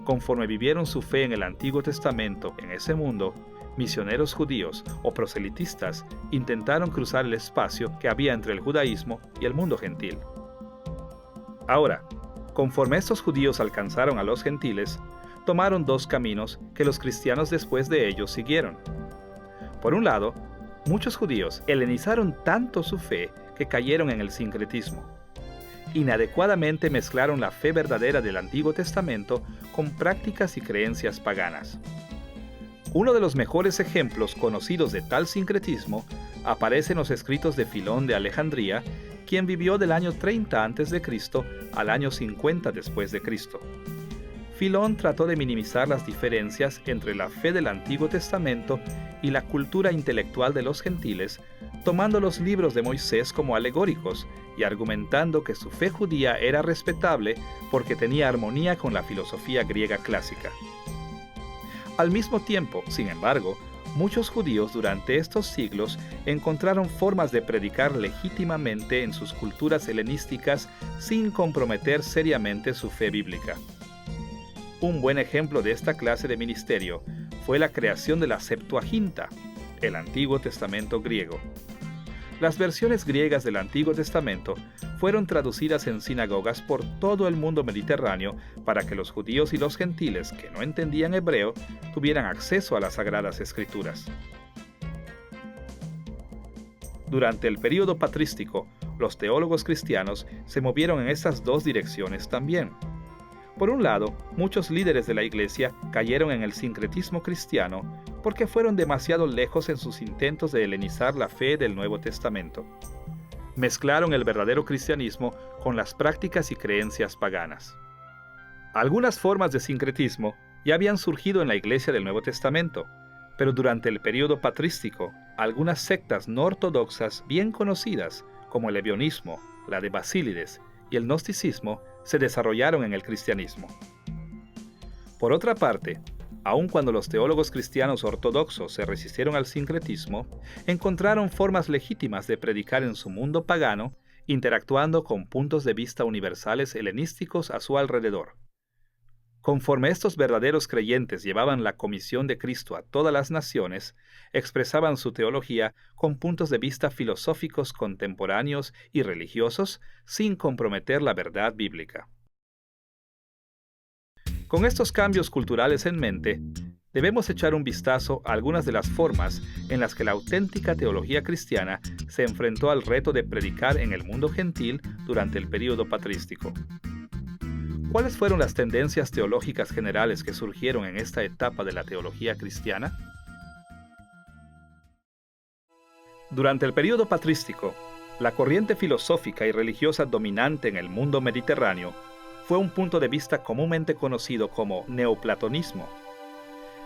Conforme vivieron su fe en el Antiguo Testamento en ese mundo, misioneros judíos o proselitistas intentaron cruzar el espacio que había entre el judaísmo y el mundo gentil. Ahora, conforme estos judíos alcanzaron a los gentiles, tomaron 2 caminos que los cristianos después de ellos siguieron. Por un lado, muchos judíos helenizaron tanto su fe que cayeron en el sincretismo. Inadecuadamente mezclaron la fe verdadera del Antiguo Testamento con prácticas y creencias paganas. Uno de los mejores ejemplos conocidos de tal sincretismo aparece en los escritos de Filón de Alejandría, quien vivió del año 30 a.C. al año 50 después de Cristo. Filón trató de minimizar las diferencias entre la fe del Antiguo Testamento y la cultura intelectual de los gentiles, tomando los libros de Moisés como alegóricos y argumentando que su fe judía era respetable porque tenía armonía con la filosofía griega clásica. Al mismo tiempo, sin embargo, muchos judíos durante estos siglos encontraron formas de predicar legítimamente en sus culturas helenísticas sin comprometer seriamente su fe bíblica. Un buen ejemplo de esta clase de ministerio fue la creación de la Septuaginta, el Antiguo Testamento griego. Las versiones griegas del Antiguo Testamento fueron traducidas en sinagogas por todo el mundo mediterráneo para que los judíos y los gentiles que no entendían hebreo tuvieran acceso a las Sagradas Escrituras. Durante el período patrístico, los teólogos cristianos se movieron en estas 2 direcciones también. Por un lado, muchos líderes de la Iglesia cayeron en el sincretismo cristiano porque fueron demasiado lejos en sus intentos de helenizar la fe del Nuevo Testamento. Mezclaron el verdadero cristianismo con las prácticas y creencias paganas. Algunas formas de sincretismo ya habían surgido en la Iglesia del Nuevo Testamento, Pero durante el período patrístico, algunas sectas no ortodoxas bien conocidas, como el ebionismo, la de Basílides y el gnosticismo, se desarrollaron en el cristianismo. Por otra parte, aun cuando los teólogos cristianos ortodoxos se resistieron al sincretismo, encontraron formas legítimas de predicar en su mundo pagano, interactuando con puntos de vista universales helenísticos a su alrededor. Conforme estos verdaderos creyentes llevaban la comisión de Cristo a todas las naciones, expresaban su teología con puntos de vista filosóficos contemporáneos y religiosos sin comprometer la verdad bíblica. Con estos cambios culturales en mente, debemos echar un vistazo a algunas de las formas en las que la auténtica teología cristiana se enfrentó al reto de predicar en el mundo gentil durante el período patrístico. ¿Cuáles fueron las tendencias teológicas generales que surgieron en esta etapa de la teología cristiana? Durante el período patrístico, la corriente filosófica y religiosa dominante en el mundo mediterráneo fue un punto de vista comúnmente conocido como neoplatonismo.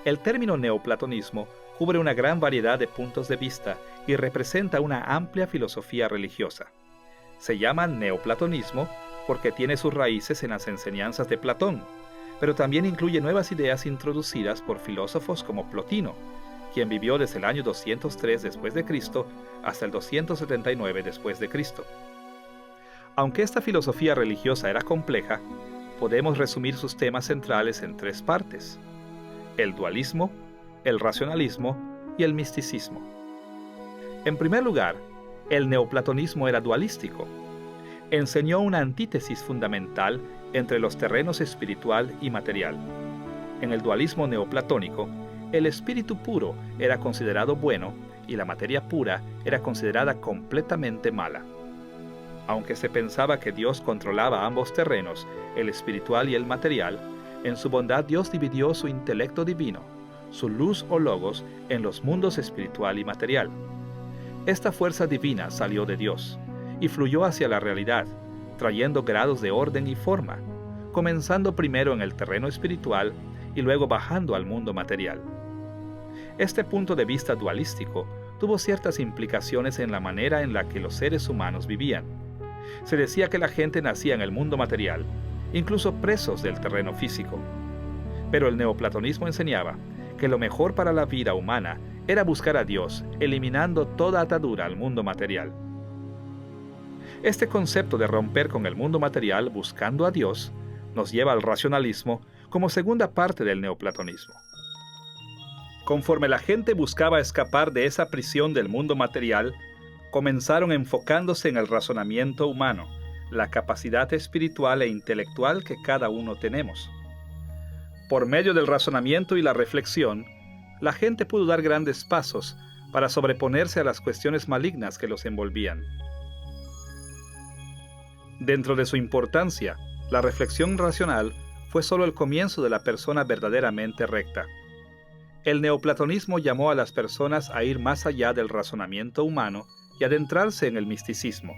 El término neoplatonismo cubre una gran variedad de puntos de vista y representa una amplia filosofía religiosa. Se llama neoplatonismo porque tiene sus raíces en las enseñanzas de Platón, pero también incluye nuevas ideas introducidas por filósofos como Plotino, quien vivió desde el año 203 después de Cristo hasta el 279 después de Cristo. Aunque esta filosofía religiosa era compleja, podemos resumir sus temas centrales en tres partes: el dualismo, el racionalismo y el misticismo. En primer lugar, el neoplatonismo era dualístico. Enseñó una antítesis fundamental entre los terrenos espiritual y material. En el dualismo neoplatónico, el espíritu puro era considerado bueno y la materia pura era considerada completamente mala. Aunque se pensaba que Dios controlaba ambos terrenos, el espiritual y el material, en su bondad Dios dividió su intelecto divino, su luz o logos, en los mundos espiritual y material. Esta fuerza divina salió de Dios y fluyó hacia la realidad, trayendo grados de orden y forma, comenzando primero en el terreno espiritual y luego bajando al mundo material. Este punto de vista dualístico tuvo ciertas implicaciones en la manera en la que los seres humanos vivían. Se decía que la gente nacía en el mundo material, incluso presos del terreno físico. Pero el neoplatonismo enseñaba que lo mejor para la vida humana era buscar a Dios, eliminando toda atadura al mundo material. Este concepto de romper con el mundo material buscando a Dios nos lleva al racionalismo como segunda parte del neoplatonismo. Conforme la gente buscaba escapar de esa prisión del mundo material, comenzaron enfocándose en el razonamiento humano, la capacidad espiritual e intelectual que cada uno tenemos. Por medio del razonamiento y la reflexión, la gente pudo dar grandes pasos para sobreponerse a las cuestiones malignas que los envolvían. Dentro de su importancia, la reflexión racional fue solo el comienzo de la persona verdaderamente recta. El neoplatonismo llamó a las personas a ir más allá del razonamiento humano y adentrarse en el misticismo.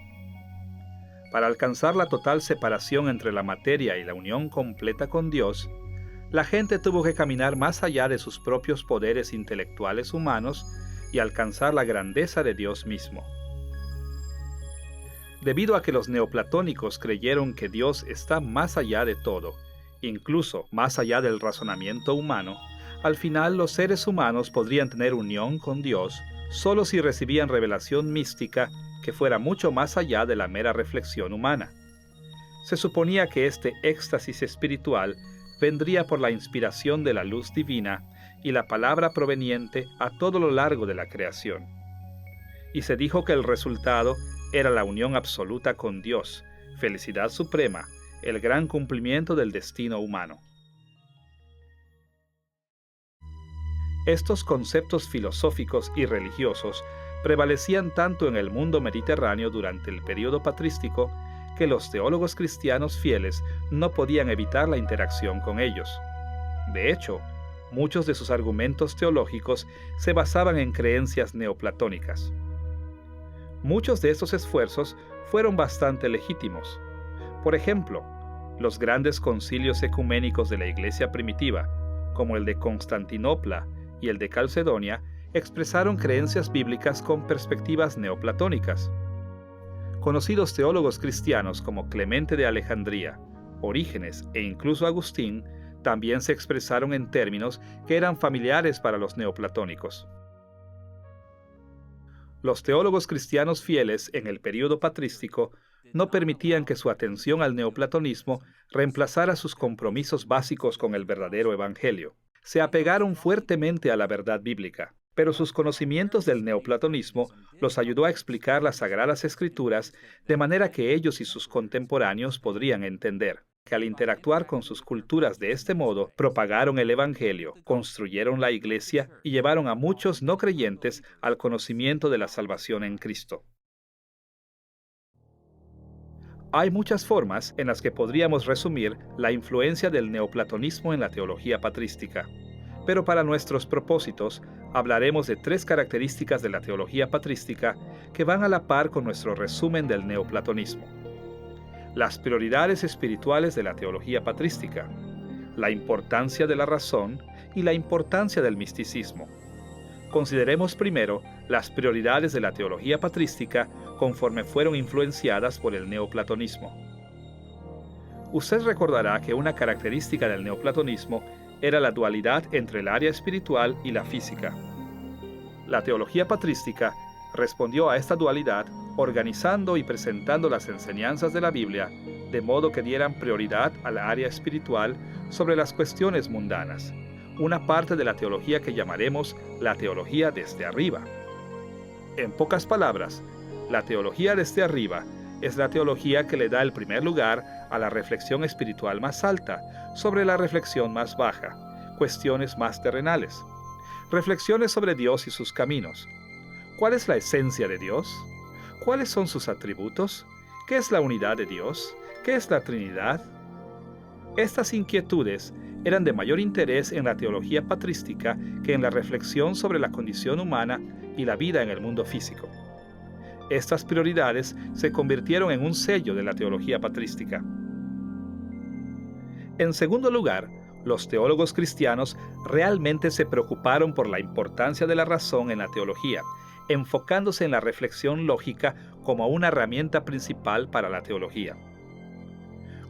Para alcanzar la total separación entre la materia y la unión completa con Dios, la gente tuvo que caminar más allá de sus propios poderes intelectuales humanos y alcanzar la grandeza de Dios mismo. Debido a que los neoplatónicos creyeron que Dios está más allá de todo, incluso más allá del razonamiento humano, al final los seres humanos podrían tener unión con Dios solo si recibían revelación mística que fuera mucho más allá de la mera reflexión humana. Se suponía que este éxtasis espiritual vendría por la inspiración de la luz divina y la palabra proveniente a todo lo largo de la creación. Y se dijo que el resultado era la unión absoluta con Dios, felicidad suprema, el gran cumplimiento del destino humano. Estos conceptos filosóficos y religiosos prevalecían tanto en el mundo mediterráneo durante el período patrístico que los teólogos cristianos fieles no podían evitar la interacción con ellos. De hecho, muchos de sus argumentos teológicos se basaban en creencias neoplatónicas. Muchos de estos esfuerzos fueron bastante legítimos. Por ejemplo, los grandes concilios ecuménicos de la Iglesia primitiva, como el de Constantinopla y el de Calcedonia expresaron creencias bíblicas con perspectivas neoplatónicas. Conocidos teólogos cristianos como Clemente de Alejandría, Orígenes e incluso Agustín también se expresaron en términos que eran familiares para los neoplatónicos. Los teólogos cristianos fieles en el período patrístico no permitían que su atención al neoplatonismo reemplazara sus compromisos básicos con el verdadero evangelio. Se apegaron fuertemente a la verdad bíblica, pero sus conocimientos del neoplatonismo los ayudó a explicar las Sagradas Escrituras de manera que ellos y sus contemporáneos podrían entender que al interactuar con sus culturas de este modo, propagaron el Evangelio, construyeron la Iglesia y llevaron a muchos no creyentes al conocimiento de la salvación en Cristo. Hay muchas formas en las que podríamos resumir la influencia del neoplatonismo en la teología patrística, pero para nuestros propósitos hablaremos de 3 características de la teología patrística que van a la par con nuestro resumen del neoplatonismo. Las prioridades espirituales de la teología patrística, la importancia de la razón y la importancia del misticismo. Consideremos primero las prioridades de la teología patrística conforme fueron influenciadas por el neoplatonismo. Usted recordará que una característica del neoplatonismo era la dualidad entre el área espiritual y la física. La teología patrística respondió a esta dualidad organizando y presentando las enseñanzas de la Biblia de modo que dieran prioridad a la área espiritual sobre las cuestiones mundanas, una parte de la teología que llamaremos la teología desde arriba. En pocas palabras, la teología desde arriba es la teología que le da el primer lugar a la reflexión espiritual más alta sobre la reflexión más baja, cuestiones más terrenales. Reflexiones sobre Dios y sus caminos. ¿Cuál es la esencia de Dios? ¿Cuáles son sus atributos? ¿Qué es la unidad de Dios? ¿Qué es la Trinidad? Estas inquietudes eran de mayor interés en la teología patrística que en la reflexión sobre la condición humana y la vida en el mundo físico. Estas prioridades se convirtieron en un sello de la teología patrística. En segundo lugar, los teólogos cristianos realmente se preocuparon por la importancia de la razón en la teología, enfocándose en la reflexión lógica como una herramienta principal para la teología.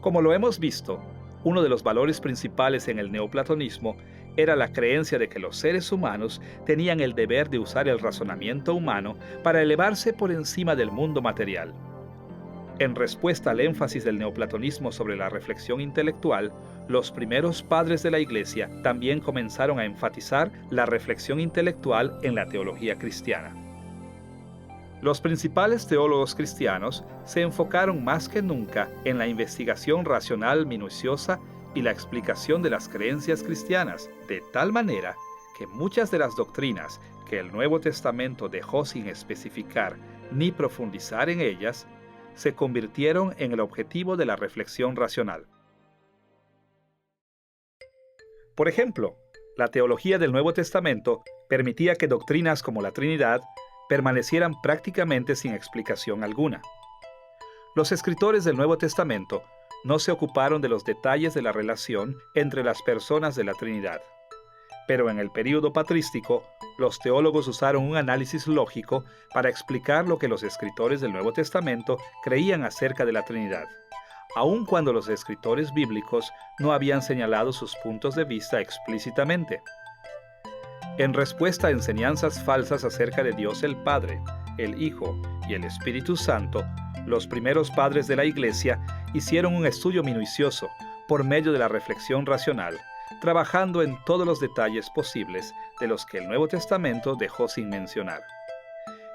Como lo hemos visto, uno de los valores principales en el neoplatonismo era la creencia de que los seres humanos tenían el deber de usar el razonamiento humano para elevarse por encima del mundo material. En respuesta al énfasis del neoplatonismo sobre la reflexión intelectual, los primeros padres de la Iglesia también comenzaron a enfatizar la reflexión intelectual en la teología cristiana. Los principales teólogos cristianos se enfocaron más que nunca en la investigación racional minuciosa y la explicación de las creencias cristianas, de tal manera que muchas de las doctrinas que el Nuevo Testamento dejó sin especificar ni profundizar en ellas, se convirtieron en el objetivo de la reflexión racional. Por ejemplo, la teología del Nuevo Testamento permitía que doctrinas como la Trinidad permanecieran prácticamente sin explicación alguna. Los escritores del Nuevo Testamento no se ocuparon de los detalles de la relación entre las personas de la Trinidad. Pero en el período patrístico, los teólogos usaron un análisis lógico para explicar lo que los escritores del Nuevo Testamento creían acerca de la Trinidad, aun cuando los escritores bíblicos no habían señalado sus puntos de vista explícitamente. En respuesta a enseñanzas falsas acerca de Dios el Padre, el Hijo y el Espíritu Santo, los primeros padres de la Iglesia hicieron un estudio minucioso por medio de la reflexión racional, trabajando en todos los detalles posibles de los que el Nuevo Testamento dejó sin mencionar.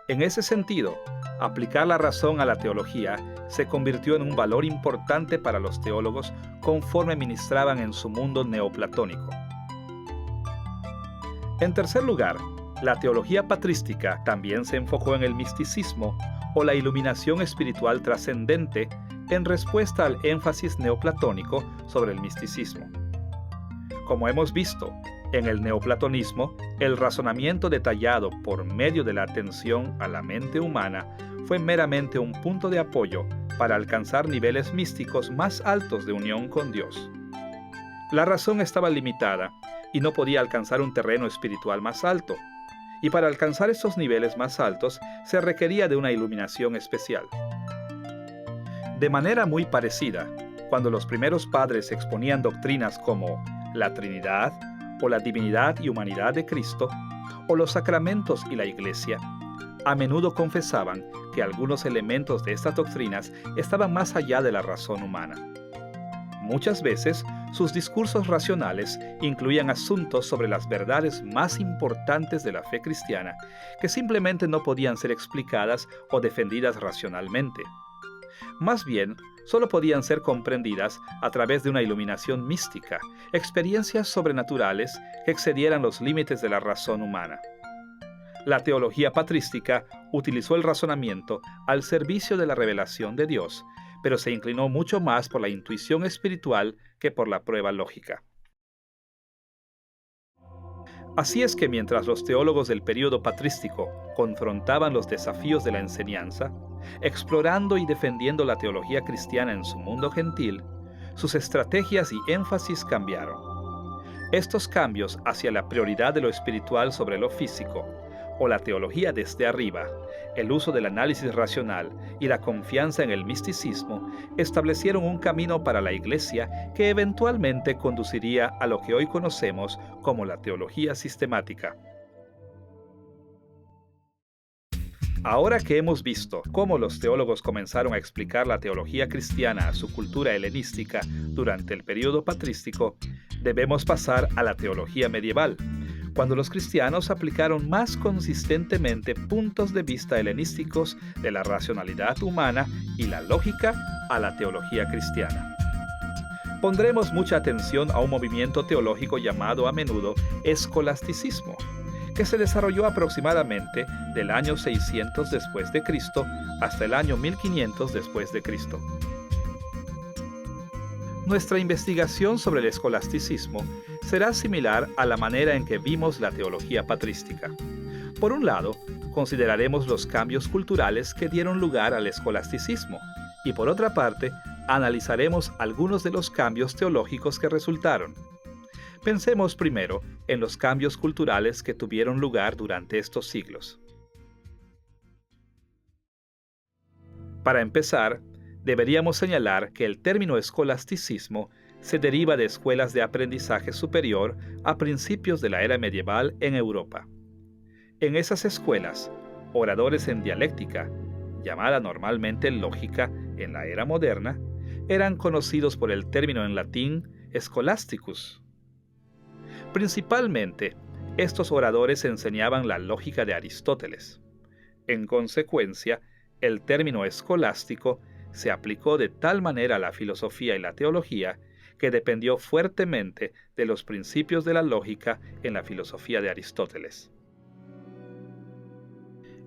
En ese sentido, aplicar la razón a la teología se convirtió en un valor importante para los teólogos conforme ministraban en su mundo neoplatónico. En tercer lugar, la teología patrística también se enfocó en el misticismo o la iluminación espiritual trascendente en respuesta al énfasis neoplatónico sobre el misticismo. Como hemos visto, en el neoplatonismo, el razonamiento detallado por medio de la atención a la mente humana fue meramente un punto de apoyo para alcanzar niveles místicos más altos de unión con Dios. La razón estaba limitada y no podía alcanzar un terreno espiritual más alto. Y para alcanzar estos niveles más altos se requería de una iluminación especial. De manera muy parecida, cuando los primeros padres exponían doctrinas como la Trinidad, o la divinidad y humanidad de Cristo, o los sacramentos y la Iglesia, a menudo confesaban que algunos elementos de estas doctrinas estaban más allá de la razón humana. Muchas veces, sus discursos racionales incluían asuntos sobre las verdades más importantes de la fe cristiana que simplemente no podían ser explicadas o defendidas racionalmente. Más bien, solo podían ser comprendidas a través de una iluminación mística, experiencias sobrenaturales que excedieran los límites de la razón humana. La teología patrística utilizó el razonamiento al servicio de la revelación de Dios, pero se inclinó mucho más por la intuición espiritual que por la prueba lógica. Así es que mientras los teólogos del período patrístico confrontaban los desafíos de la enseñanza, explorando y defendiendo la teología cristiana en su mundo gentil, sus estrategias y énfasis cambiaron. Estos cambios hacia la prioridad de lo espiritual sobre lo físico, o la teología desde arriba, el uso del análisis racional y la confianza en el misticismo, establecieron un camino para la Iglesia que eventualmente conduciría a lo que hoy conocemos como la teología sistemática. Ahora que hemos visto cómo los teólogos comenzaron a explicar la teología cristiana a su cultura helenística durante el período patrístico, debemos pasar a la teología medieval, cuando los cristianos aplicaron más consistentemente puntos de vista helenísticos de la racionalidad humana y la lógica a la teología cristiana. Pondremos mucha atención a un movimiento teológico llamado a menudo escolasticismo, que se desarrolló aproximadamente del año 600 después de Cristo hasta el año 1500 después de Cristo. Nuestra investigación sobre el escolasticismo será similar a la manera en que vimos la teología patrística. Por un lado, consideraremos los cambios culturales que dieron lugar al escolasticismo, y por otra parte, analizaremos algunos de los cambios teológicos que resultaron. Pensemos primero en los cambios culturales que tuvieron lugar durante estos siglos. Para empezar, deberíamos señalar que el término escolasticismo se deriva de escuelas de aprendizaje superior a principios de la era medieval en Europa. En esas escuelas, oradores en dialéctica, llamada normalmente lógica en la era moderna, eran conocidos por el término en latín scholasticus. Principalmente, estos oradores enseñaban la lógica de Aristóteles. En consecuencia, el término escolástico se aplicó de tal manera a la filosofía y la teología que dependió fuertemente de los principios de la lógica en la filosofía de Aristóteles.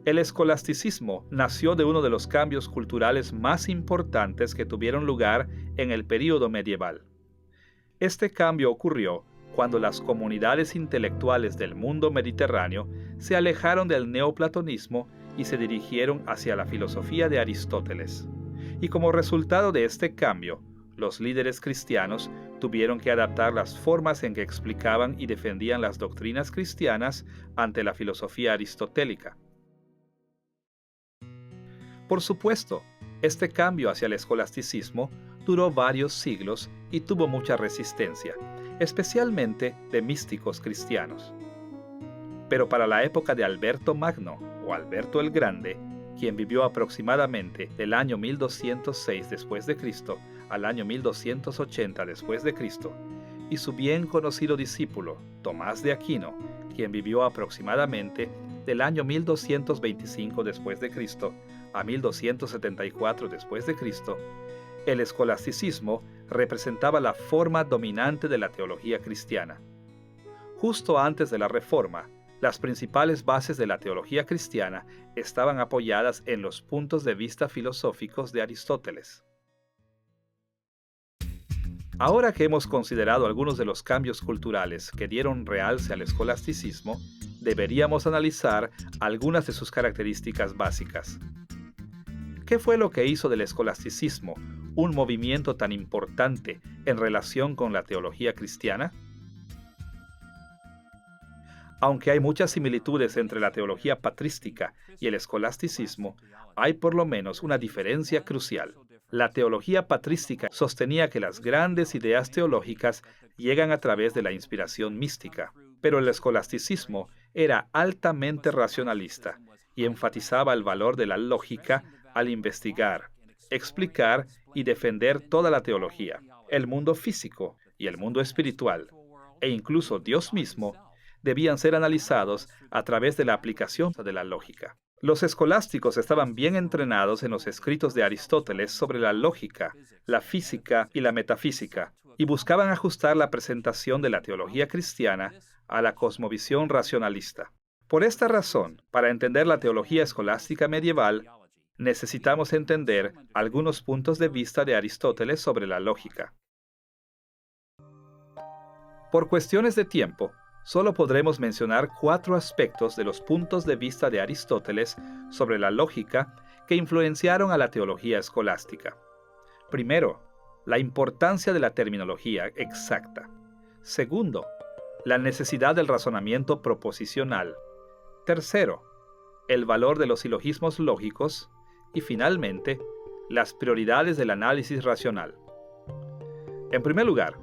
El escolasticismo nació de uno de los cambios culturales más importantes que tuvieron lugar en el período medieval. Este cambio ocurrió cuando las comunidades intelectuales del mundo mediterráneo se alejaron del neoplatonismo y se dirigieron hacia la filosofía de Aristóteles. Y como resultado de este cambio, los líderes cristianos tuvieron que adaptar las formas en que explicaban y defendían las doctrinas cristianas ante la filosofía aristotélica. Por supuesto, este cambio hacia el escolasticismo duró varios siglos y tuvo mucha resistencia, especialmente de místicos cristianos. Pero para la época de Alberto Magno o Alberto el Grande, quien vivió aproximadamente del año 1206 después de Cristo al año 1280 después de Cristo, y su bien conocido discípulo Tomás de Aquino, quien vivió aproximadamente del año 1225 después de Cristo a 1274 después de Cristo, el escolasticismo representaba la forma dominante de la teología cristiana. Justo antes de la Reforma, las principales bases de la teología cristiana estaban apoyadas en los puntos de vista filosóficos de Aristóteles. Ahora que hemos considerado algunos de los cambios culturales que dieron realce al escolasticismo, deberíamos analizar algunas de sus características básicas. ¿Qué fue lo que hizo del escolasticismo un movimiento tan importante en relación con la teología cristiana? Aunque hay muchas similitudes entre la teología patrística y el escolasticismo, hay por lo menos una diferencia crucial. La teología patrística sostenía que las grandes ideas teológicas llegan a través de la inspiración mística, pero el escolasticismo era altamente racionalista y enfatizaba el valor de la lógica al investigar, explicar y defender toda la teología, el mundo físico y el mundo espiritual, e incluso Dios mismo, debían ser analizados a través de la aplicación de la lógica. Los escolásticos estaban bien entrenados en los escritos de Aristóteles sobre la lógica, la física y la metafísica, y buscaban ajustar la presentación de la teología cristiana a la cosmovisión racionalista. Por esta razón, para entender la teología escolástica medieval, necesitamos entender algunos puntos de vista de Aristóteles sobre la lógica. Por cuestiones de tiempo, solo podremos mencionar 4 aspectos de los puntos de vista de Aristóteles sobre la lógica que influenciaron a la teología escolástica. Primero, la importancia de la terminología exacta. Segundo, la necesidad del razonamiento proposicional. Tercero, el valor de los silogismos lógicos. Y finalmente, las prioridades del análisis racional. En primer lugar,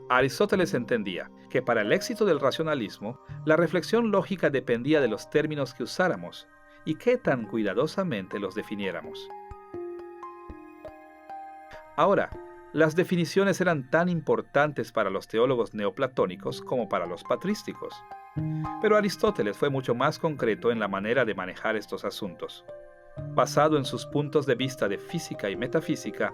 Aristóteles entendía que para el éxito del racionalismo, la reflexión lógica dependía de los términos que usáramos y qué tan cuidadosamente los definiéramos. Ahora, las definiciones eran tan importantes para los teólogos neoplatónicos como para los patrísticos. Pero Aristóteles fue mucho más concreto en la manera de manejar estos asuntos. Basado en sus puntos de vista de física y metafísica,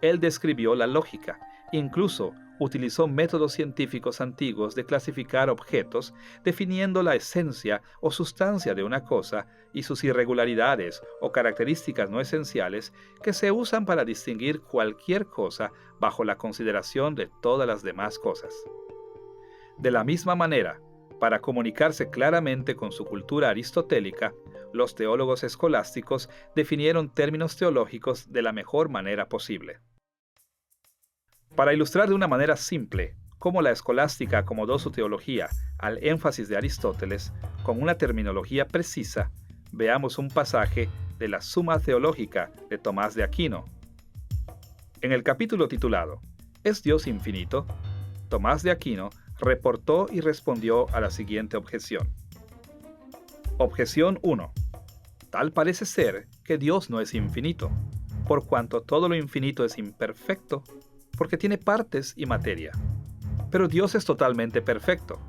él describió la lógica, incluso utilizó métodos científicos antiguos de clasificar objetos, definiendo la esencia o sustancia de una cosa y sus irregularidades o características no esenciales que se usan para distinguir cualquier cosa bajo la consideración de todas las demás cosas. De la misma manera, para comunicarse claramente con su cultura aristotélica, los teólogos escolásticos definieron términos teológicos de la mejor manera posible. Para ilustrar de una manera simple cómo la escolástica acomodó su teología al énfasis de Aristóteles con una terminología precisa, veamos un pasaje de la Suma Theologica de Tomás de Aquino. En el capítulo titulado ¿Es Dios infinito?, Tomás de Aquino reportó y respondió a la siguiente objeción. Objeción 1. Tal parece ser que Dios no es infinito, por cuanto todo lo infinito es imperfecto, porque tiene partes y materia. Pero Dios es totalmente perfecto,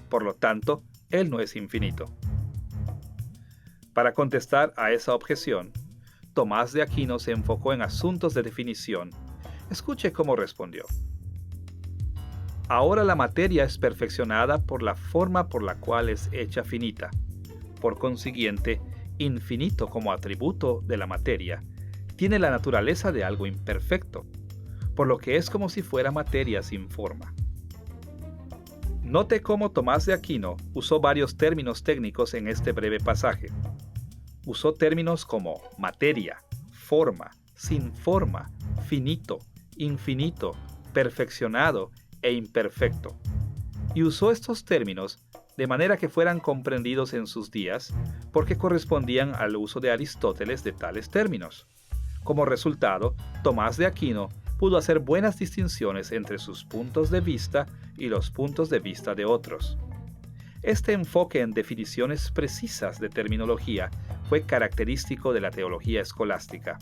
por lo tanto, Él no es infinito. Para contestar a esa objeción, Tomás de Aquino se enfocó en asuntos de definición. Escuche cómo respondió. Ahora la materia es perfeccionada por la forma por la cual es hecha finita. Por consiguiente, infinito como atributo de la materia, tiene la naturaleza de algo imperfecto, por lo que es como si fuera materia sin forma. Note cómo Tomás de Aquino usó varios términos técnicos en este breve pasaje. Usó términos como materia, forma, sin forma, finito, infinito, perfeccionado e imperfecto. Y usó estos términos de manera que fueran comprendidos en sus días porque correspondían al uso de Aristóteles de tales términos. Como resultado, Tomás de Aquino pudo hacer buenas distinciones entre sus puntos de vista y los puntos de vista de otros. Este enfoque en definiciones precisas de terminología fue característico de la teología escolástica.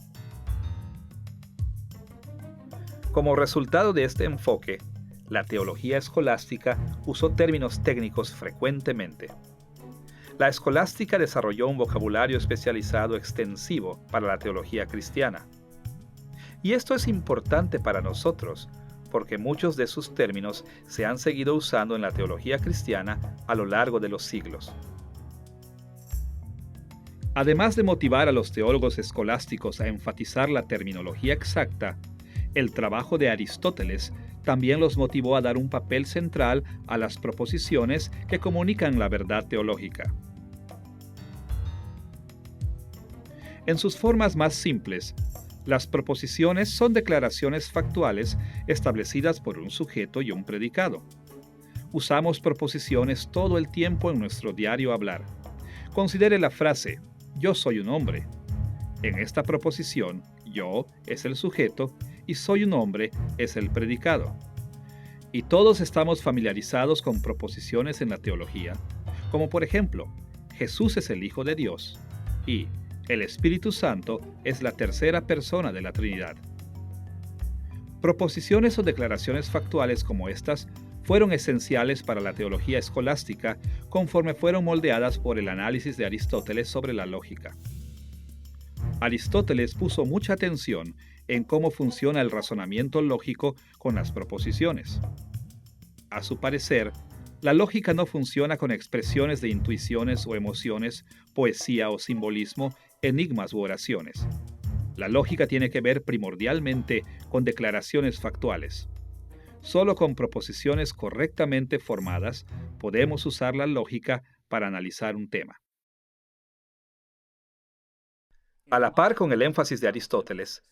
Como resultado de este enfoque, la teología escolástica usó términos técnicos frecuentemente. La escolástica desarrolló un vocabulario especializado extensivo para la teología cristiana. Y esto es importante para nosotros, porque muchos de sus términos se han seguido usando en la teología cristiana a lo largo de los siglos. Además de motivar a los teólogos escolásticos a enfatizar la terminología exacta, el trabajo de Aristóteles también los motivó a dar un papel central a las proposiciones que comunican la verdad teológica. En sus formas más simples, las proposiciones son declaraciones factuales establecidas por un sujeto y un predicado. Usamos proposiciones todo el tiempo en nuestro diario hablar. Considere la frase, yo soy un hombre. En esta proposición, yo es el sujeto y soy un hombre es el predicado. Y todos estamos familiarizados con proposiciones en la teología, como por ejemplo, Jesús es el Hijo de Dios y el Espíritu Santo es la tercera persona de la Trinidad. Proposiciones o declaraciones factuales como estas fueron esenciales para la teología escolástica conforme fueron moldeadas por el análisis de Aristóteles sobre la lógica. Aristóteles puso mucha atención en cómo funciona el razonamiento lógico con las proposiciones. A su parecer, la lógica no funciona con expresiones de intuiciones o emociones, poesía o simbolismo, enigmas u oraciones. La lógica tiene que ver primordialmente con declaraciones factuales. Solo con proposiciones correctamente formadas podemos usar la lógica para analizar un tema. A la par con el énfasis de Aristóteles,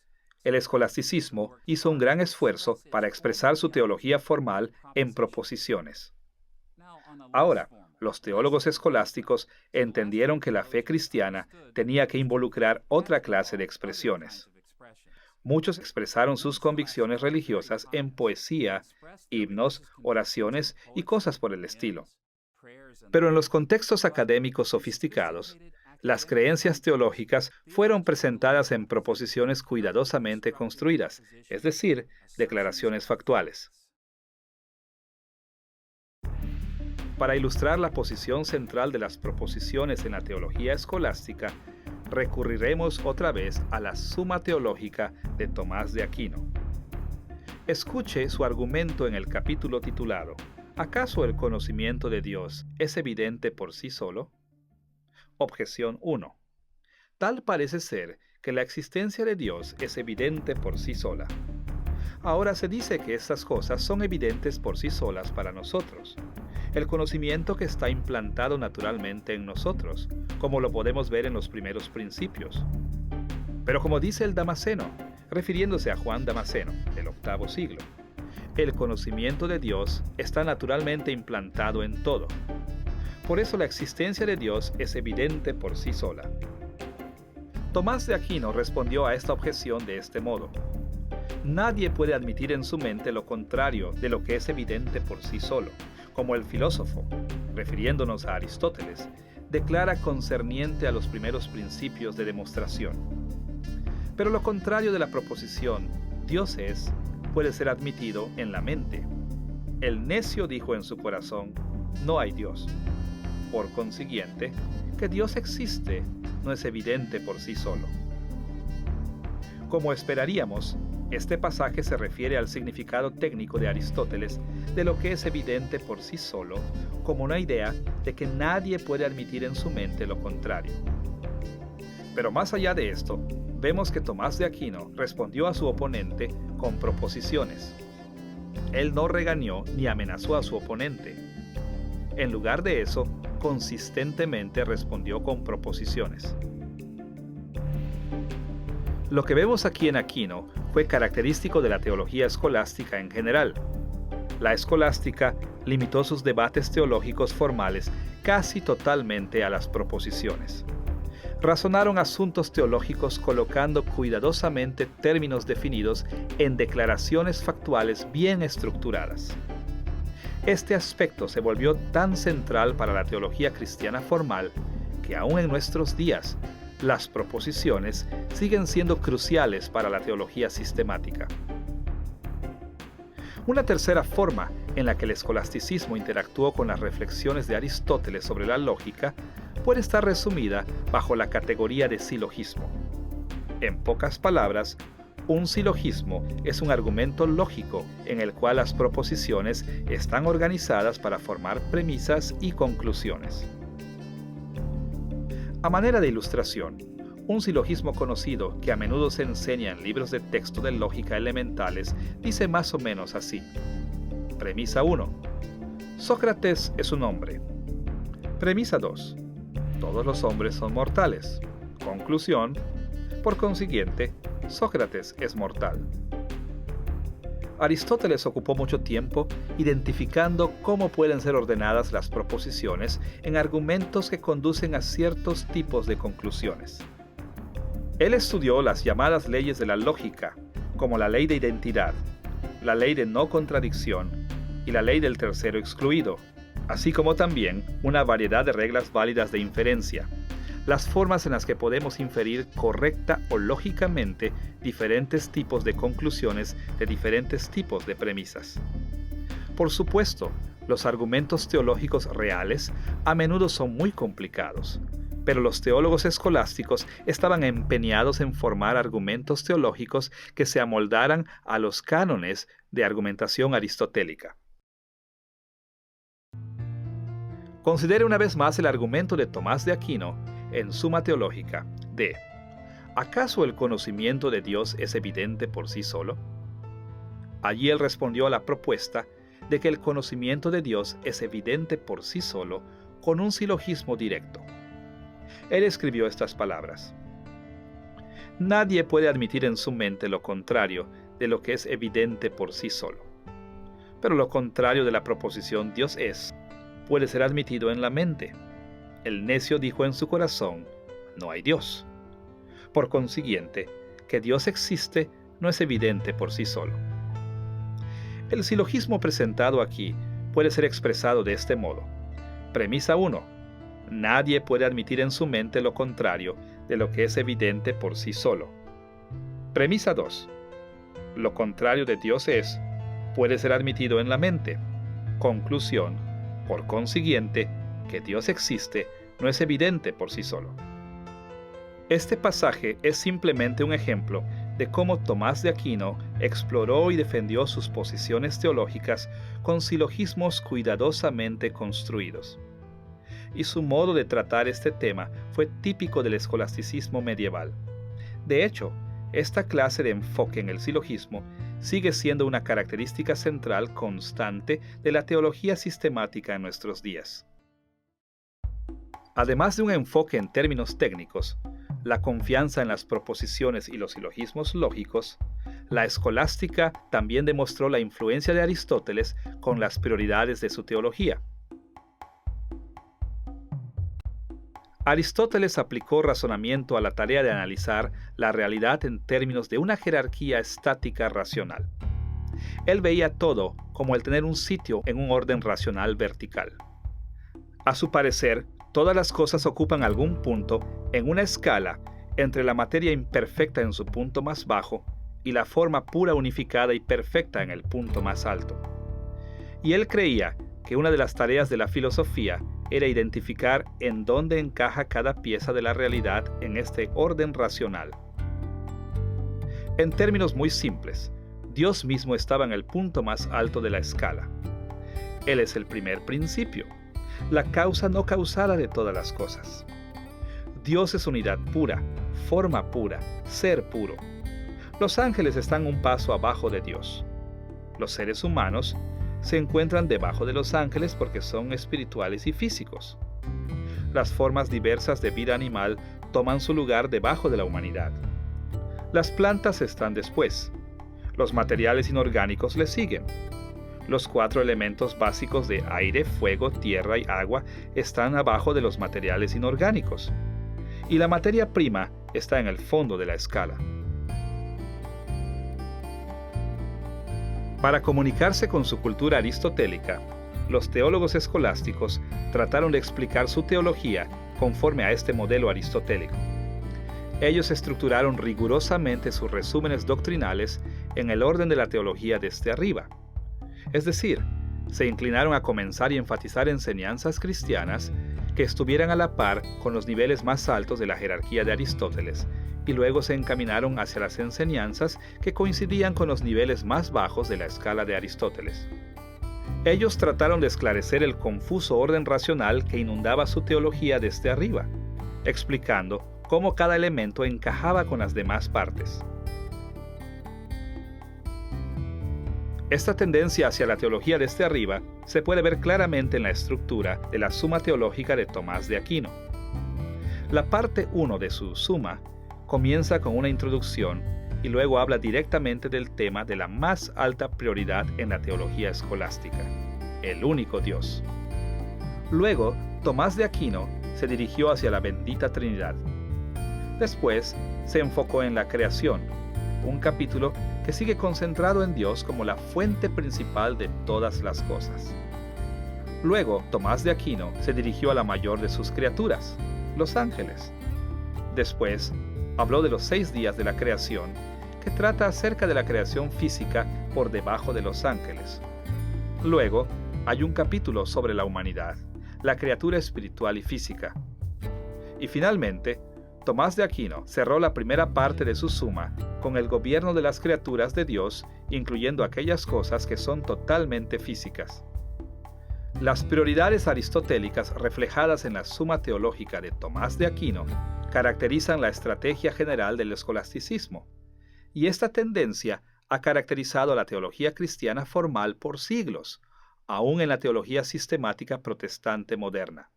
el escolasticismo hizo un gran esfuerzo para expresar su teología formal en proposiciones. Ahora, los teólogos escolásticos entendieron que la fe cristiana tenía que involucrar otra clase de expresiones. Muchos expresaron sus convicciones religiosas en poesía, himnos, oraciones y cosas por el estilo. Pero en los contextos académicos sofisticados, las creencias teológicas fueron presentadas en proposiciones cuidadosamente construidas, es decir, declaraciones factuales. Para ilustrar la posición central de las proposiciones en la teología escolástica, recurriremos otra vez a la Suma Teológica de Tomás de Aquino. Escuche su argumento en el capítulo titulado ¿Acaso el conocimiento de Dios es evidente por sí solo? Objeción 1. Tal parece ser que la existencia de Dios es evidente por sí sola. Ahora se dice que estas cosas son evidentes por sí solas para nosotros. El conocimiento que está implantado naturalmente en nosotros, como lo podemos ver en los primeros principios. Pero como dice el Damasceno, refiriéndose a Juan Damasceno, del VIII siglo, el conocimiento de Dios está naturalmente implantado en todo. Por eso la existencia de Dios es evidente por sí sola. Tomás de Aquino respondió a esta objeción de este modo. Nadie puede admitir en su mente lo contrario de lo que es evidente por sí solo, como el filósofo, refiriéndonos a Aristóteles, declara concerniente a los primeros principios de demostración. Pero lo contrario de la proposición, Dios es, puede ser admitido en la mente. El necio dijo en su corazón, no hay Dios. Por consiguiente, que Dios existe no es evidente por sí solo. Como esperaríamos, este pasaje se refiere al significado técnico de Aristóteles de lo que es evidente por sí solo, como una idea de que nadie puede admitir en su mente lo contrario. Pero más allá de esto, vemos que Tomás de Aquino respondió a su oponente con proposiciones. Él no regañó ni amenazó a su oponente. En lugar de eso, consistentemente respondió con proposiciones. Lo que vemos aquí en Aquino fue característico de la teología escolástica en general. La escolástica limitó sus debates teológicos formales casi totalmente a las proposiciones. Razonaron asuntos teológicos colocando cuidadosamente términos definidos en declaraciones factuales bien estructuradas. Este aspecto se volvió tan central para la teología cristiana formal que aún en nuestros días, las proposiciones siguen siendo cruciales para la teología sistemática. Una tercera forma en la que el escolasticismo interactuó con las reflexiones de Aristóteles sobre la lógica puede estar resumida bajo la categoría de silogismo. En pocas palabras, un silogismo es un argumento lógico en el cual las proposiciones están organizadas para formar premisas y conclusiones. A manera de ilustración, un silogismo conocido que a menudo se enseña en libros de texto de lógica elementales dice más o menos así. Premisa 1. Sócrates es un hombre. Premisa 2. Todos los hombres son mortales. Conclusión. Por consiguiente, Sócrates es mortal. Aristóteles ocupó mucho tiempo identificando cómo pueden ser ordenadas las proposiciones en argumentos que conducen a ciertos tipos de conclusiones. Él estudió las llamadas leyes de la lógica, como la ley de identidad, la ley de no contradicción y la ley del tercero excluido, así como también una variedad de reglas válidas de inferencia, las formas en las que podemos inferir correcta o lógicamente diferentes tipos de conclusiones de diferentes tipos de premisas. Por supuesto, los argumentos teológicos reales a menudo son muy complicados, pero los teólogos escolásticos estaban empeñados en formar argumentos teológicos que se amoldaran a los cánones de argumentación aristotélica. Considere una vez más el argumento de Tomás de Aquino en Suma Teológica de ¿acaso el conocimiento de Dios es evidente por sí solo? Allí él respondió a la propuesta de que el conocimiento de Dios es evidente por sí solo con un silogismo directo. Él escribió estas palabras: nadie puede admitir en su mente lo contrario de lo que es evidente por sí solo. Pero lo contrario de la proposición Dios es, puede ser admitido en la mente. El necio dijo en su corazón, no hay Dios. Por consiguiente, que Dios existe no es evidente por sí solo. El silogismo presentado aquí puede ser expresado de este modo. Premisa 1. Nadie puede admitir en su mente lo contrario de lo que es evidente por sí solo. Premisa 2. Lo contrario de Dios es, puede ser admitido en la mente. Conclusión. Por consiguiente, que Dios existe no es evidente por sí solo. Este pasaje es simplemente un ejemplo de cómo Tomás de Aquino exploró y defendió sus posiciones teológicas con silogismos cuidadosamente construidos. Y su modo de tratar este tema fue típico del escolasticismo medieval. De hecho, esta clase de enfoque en el silogismo sigue siendo una característica central constante de la teología sistemática en nuestros días. Además de un enfoque en términos técnicos, la confianza en las proposiciones y los silogismos lógicos, la escolástica también demostró la influencia de Aristóteles con las prioridades de su teología. Aristóteles aplicó razonamiento a la tarea de analizar la realidad en términos de una jerarquía estática racional. Él veía todo como el tener un sitio en un orden racional vertical. A su parecer, todas las cosas ocupan algún punto en una escala entre la materia imperfecta en su punto más bajo y la forma pura unificada y perfecta en el punto más alto. Y él creía que una de las tareas de la filosofía era identificar en dónde encaja cada pieza de la realidad en este orden racional. En términos muy simples, Dios mismo estaba en el punto más alto de la escala. Él es el primer principio, la causa no causada de todas las cosas. Dios es unidad pura, forma pura, ser puro. Los ángeles están un paso abajo de Dios. Los seres humanos se encuentran debajo de los ángeles porque son espirituales y físicos. Las formas diversas de vida animal toman su lugar debajo de la humanidad. Las plantas están después. Los materiales inorgánicos le siguen. Los 4 elementos básicos de aire, fuego, tierra y agua están abajo de los materiales inorgánicos. Y la materia prima está en el fondo de la escala. Para comunicarse con su cultura aristotélica, los teólogos escolásticos trataron de explicar su teología conforme a este modelo aristotélico. Ellos estructuraron rigurosamente sus resúmenes doctrinales en el orden de la teología desde arriba. Es decir, se inclinaron a comenzar y enfatizar enseñanzas cristianas que estuvieran a la par con los niveles más altos de la jerarquía de Aristóteles, y luego se encaminaron hacia las enseñanzas que coincidían con los niveles más bajos de la escala de Aristóteles. Ellos trataron de esclarecer el confuso orden racional que inundaba su teología desde arriba, explicando cómo cada elemento encajaba con las demás partes. Esta tendencia hacia la teología desde arriba se puede ver claramente en la estructura de la Suma Teológica de Tomás de Aquino. La parte 1 de su Suma comienza con una introducción y luego habla directamente del tema de la más alta prioridad en la teología escolástica: el único Dios. Luego, Tomás de Aquino se dirigió hacia la bendita Trinidad. Después, se enfocó en la creación, un capítulo que sigue concentrado en Dios como la fuente principal de todas las cosas. Luego, Tomás de Aquino se dirigió a la mayor de sus criaturas, los ángeles. Después, habló de los 6 días de la creación, que trata acerca de la creación física por debajo de los ángeles. Luego, hay un capítulo sobre la humanidad, la criatura espiritual y física. Y finalmente, Tomás de Aquino cerró la primera parte de su suma con el gobierno de las criaturas de Dios, incluyendo aquellas cosas que son totalmente físicas. Las prioridades aristotélicas reflejadas en la Suma Teológica de Tomás de Aquino caracterizan la estrategia general del escolasticismo, y esta tendencia ha caracterizado a la teología cristiana formal por siglos, aún en la teología sistemática protestante moderna.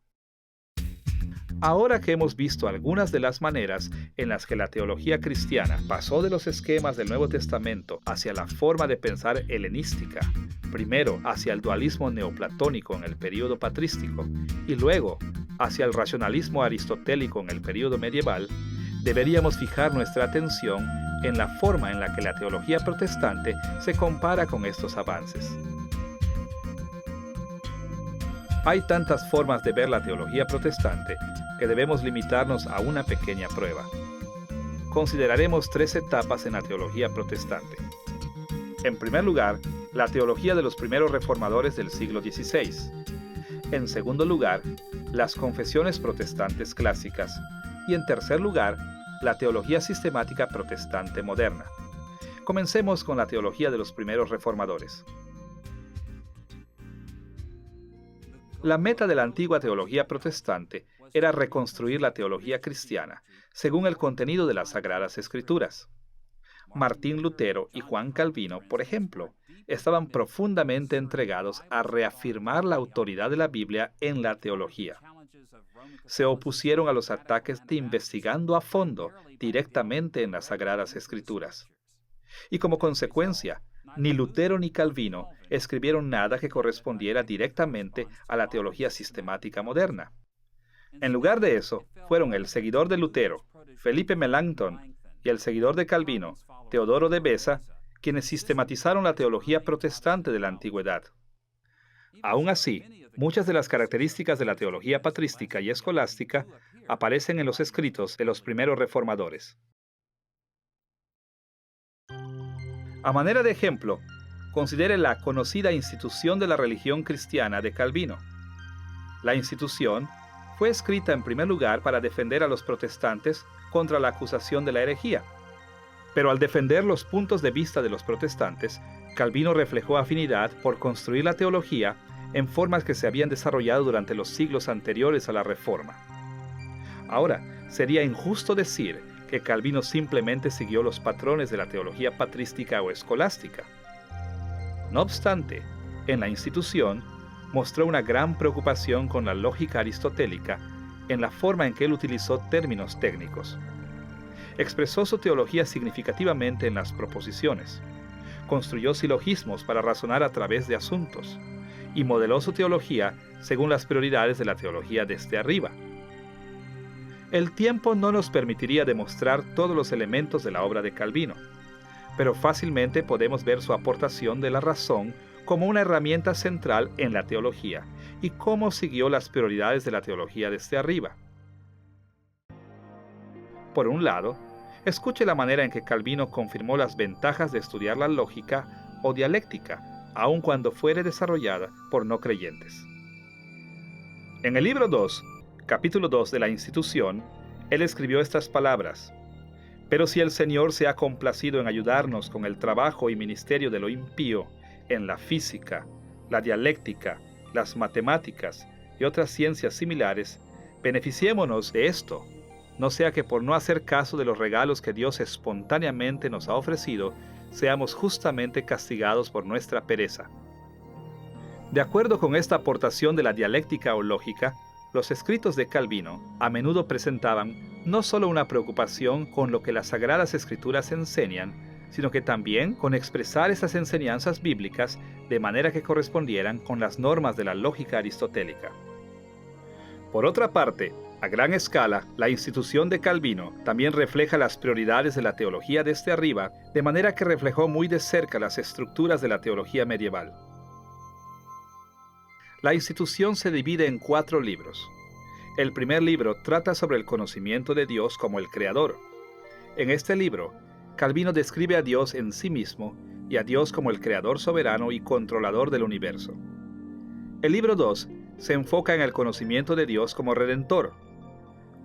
Ahora que hemos visto algunas de las maneras en las que la teología cristiana pasó de los esquemas del Nuevo Testamento hacia la forma de pensar helenística, primero hacia el dualismo neoplatónico en el período patrístico y luego hacia el racionalismo aristotélico en el período medieval, deberíamos fijar nuestra atención en la forma en la que la teología protestante se compara con estos avances. Hay tantas formas de ver la teología protestante que debemos limitarnos a una pequeña prueba. Consideraremos 3 etapas en la teología protestante. En primer lugar, la teología de los primeros reformadores del siglo XVI. En segundo lugar, las confesiones protestantes clásicas. Y en tercer lugar, la teología sistemática protestante moderna. Comencemos con la teología de los primeros reformadores. La meta de la antigua teología protestante era reconstruir la teología cristiana según el contenido de las Sagradas Escrituras. Martín Lutero y Juan Calvino, por ejemplo, estaban profundamente entregados a reafirmar la autoridad de la Biblia en la teología. Se opusieron a los ataques de investigando a fondo directamente en las Sagradas Escrituras. Y como consecuencia, ni Lutero ni Calvino escribieron nada que correspondiera directamente a la teología sistemática moderna. En lugar de eso, fueron el seguidor de Lutero, Felipe Melanchthon, y el seguidor de Calvino, Teodoro de Beza, quienes sistematizaron la teología protestante de la antigüedad. Aún así, muchas de las características de la teología patrística y escolástica aparecen en los escritos de los primeros reformadores. A manera de ejemplo, considere la conocida institución de la religión cristiana de Calvino. La institución fue escrita en primer lugar para defender a los protestantes contra la acusación de la herejía. Pero al defender los puntos de vista de los protestantes, Calvino reflejó afinidad por construir la teología en formas que se habían desarrollado durante los siglos anteriores a la Reforma. Ahora, sería injusto decir que Calvino simplemente siguió los patrones de la teología patrística o escolástica. No obstante, en la institución, mostró una gran preocupación con la lógica aristotélica en la forma en que él utilizó términos técnicos. Expresó su teología significativamente en las proposiciones, construyó silogismos para razonar a través de asuntos, y modeló su teología según las prioridades de la teología desde arriba. El tiempo no nos permitiría demostrar todos los elementos de la obra de Calvino, pero fácilmente podemos ver su aportación de la razón como una herramienta central en la teología y cómo siguió las prioridades de la teología desde arriba. Por un lado, escuche la manera en que Calvino confirmó las ventajas de estudiar la lógica o dialéctica, aun cuando fuere desarrollada por no creyentes. En el libro 2, capítulo 2 de la Institución, él escribió estas palabras: «Pero si el Señor se ha complacido en ayudarnos con el trabajo y ministerio de lo impío, en la física, la dialéctica, las matemáticas y otras ciencias similares, beneficiémonos de esto, no sea que por no hacer caso de los regalos que Dios espontáneamente nos ha ofrecido, seamos justamente castigados por nuestra pereza». De acuerdo con esta aportación de la dialéctica o lógica, los escritos de Calvino a menudo presentaban no solo una preocupación con lo que las Sagradas Escrituras enseñan, sino que también con expresar esas enseñanzas bíblicas de manera que correspondieran con las normas de la lógica aristotélica. Por otra parte, a gran escala, la institución de Calvino también refleja las prioridades de la teología desde arriba, de manera que reflejó muy de cerca las estructuras de la teología medieval. La institución se divide en 4 libros. El primer libro trata sobre el conocimiento de Dios como el Creador. En este libro, Calvino describe a Dios en sí mismo y a Dios como el Creador soberano y controlador del universo. El libro 2 se enfoca en el conocimiento de Dios como Redentor.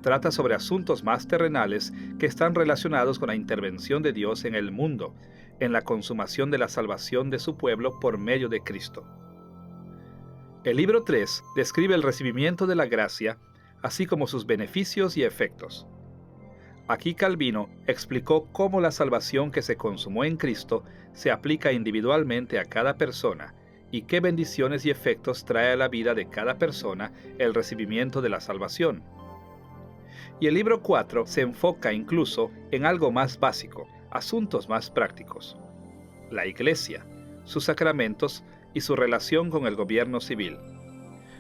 Trata sobre asuntos más terrenales que están relacionados con la intervención de Dios en el mundo, en la consumación de la salvación de su pueblo por medio de Cristo. El libro 3 describe el recibimiento de la gracia, así como sus beneficios y efectos. Aquí Calvino explicó cómo la salvación que se consumó en Cristo se aplica individualmente a cada persona y qué bendiciones y efectos trae a la vida de cada persona el recibimiento de la salvación. Y el libro 4 se enfoca incluso en algo más básico, asuntos más prácticos: la Iglesia, sus sacramentos y su relación con el gobierno civil.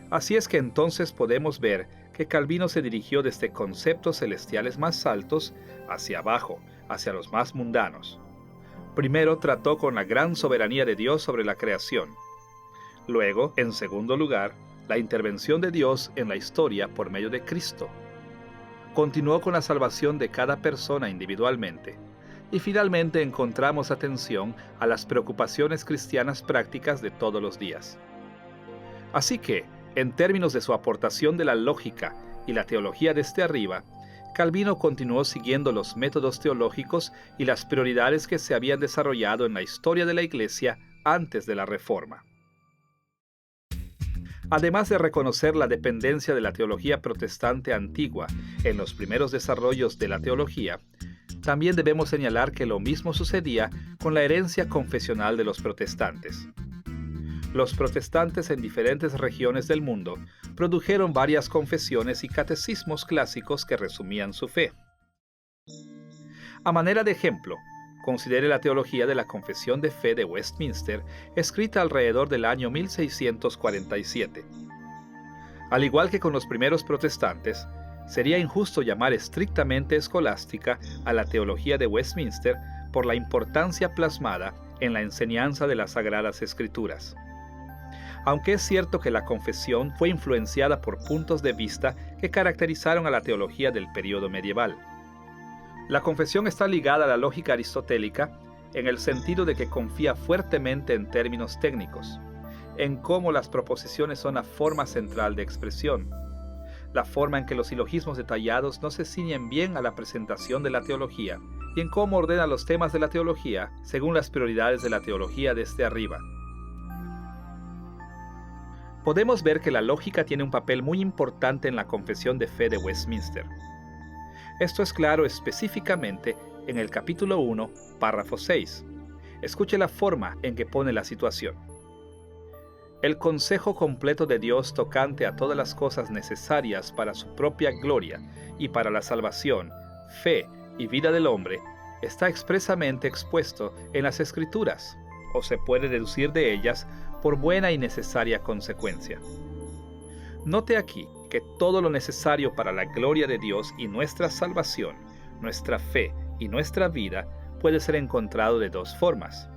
Así es que entonces podemos ver que Calvino se dirigió desde conceptos celestiales más altos hacia abajo, hacia los más mundanos. Primero trató con la gran soberanía de Dios sobre la creación. Luego, en segundo lugar, la intervención de Dios en la historia por medio de Cristo. Continuó con la salvación de cada persona individualmente. Y finalmente encontramos atención a las preocupaciones cristianas prácticas de todos los días. Así que, en términos de su aportación de la lógica y la teología desde arriba, Calvino continuó siguiendo los métodos teológicos y las prioridades que se habían desarrollado en la historia de la Iglesia antes de la Reforma. Además de reconocer la dependencia de la teología protestante antigua en los primeros desarrollos de la teología, también debemos señalar que lo mismo sucedía con la herencia confesional de los protestantes. Los protestantes en diferentes regiones del mundo produjeron varias confesiones y catecismos clásicos que resumían su fe. A manera de ejemplo, considere la teología de la Confesión de Fe de Westminster, escrita alrededor del año 1647. Al igual que con los primeros protestantes, sería injusto llamar estrictamente escolástica a la teología de Westminster por la importancia plasmada en la enseñanza de las Sagradas Escrituras. Aunque es cierto que la confesión fue influenciada por puntos de vista que caracterizaron a la teología del período medieval. La confesión está ligada a la lógica aristotélica en el sentido de que confía fuertemente en términos técnicos, en cómo las proposiciones son la forma central de expresión, la forma en que los silogismos detallados no se ciñen bien a la presentación de la teología y en cómo ordena los temas de la teología según las prioridades de la teología desde arriba. Podemos ver que la lógica tiene un papel muy importante en la Confesión de Fe de Westminster. Esto es claro específicamente en el capítulo 1, párrafo 6. Escuche la forma en que pone la situación. El consejo completo de Dios tocante a todas las cosas necesarias para su propia gloria y para la salvación, fe y vida del hombre está expresamente expuesto en las Escrituras, o se puede deducir de ellas por buena y necesaria consecuencia. Note aquí que todo lo necesario para la gloria de Dios y nuestra salvación, nuestra fe y nuestra vida puede ser encontrado de dos formas.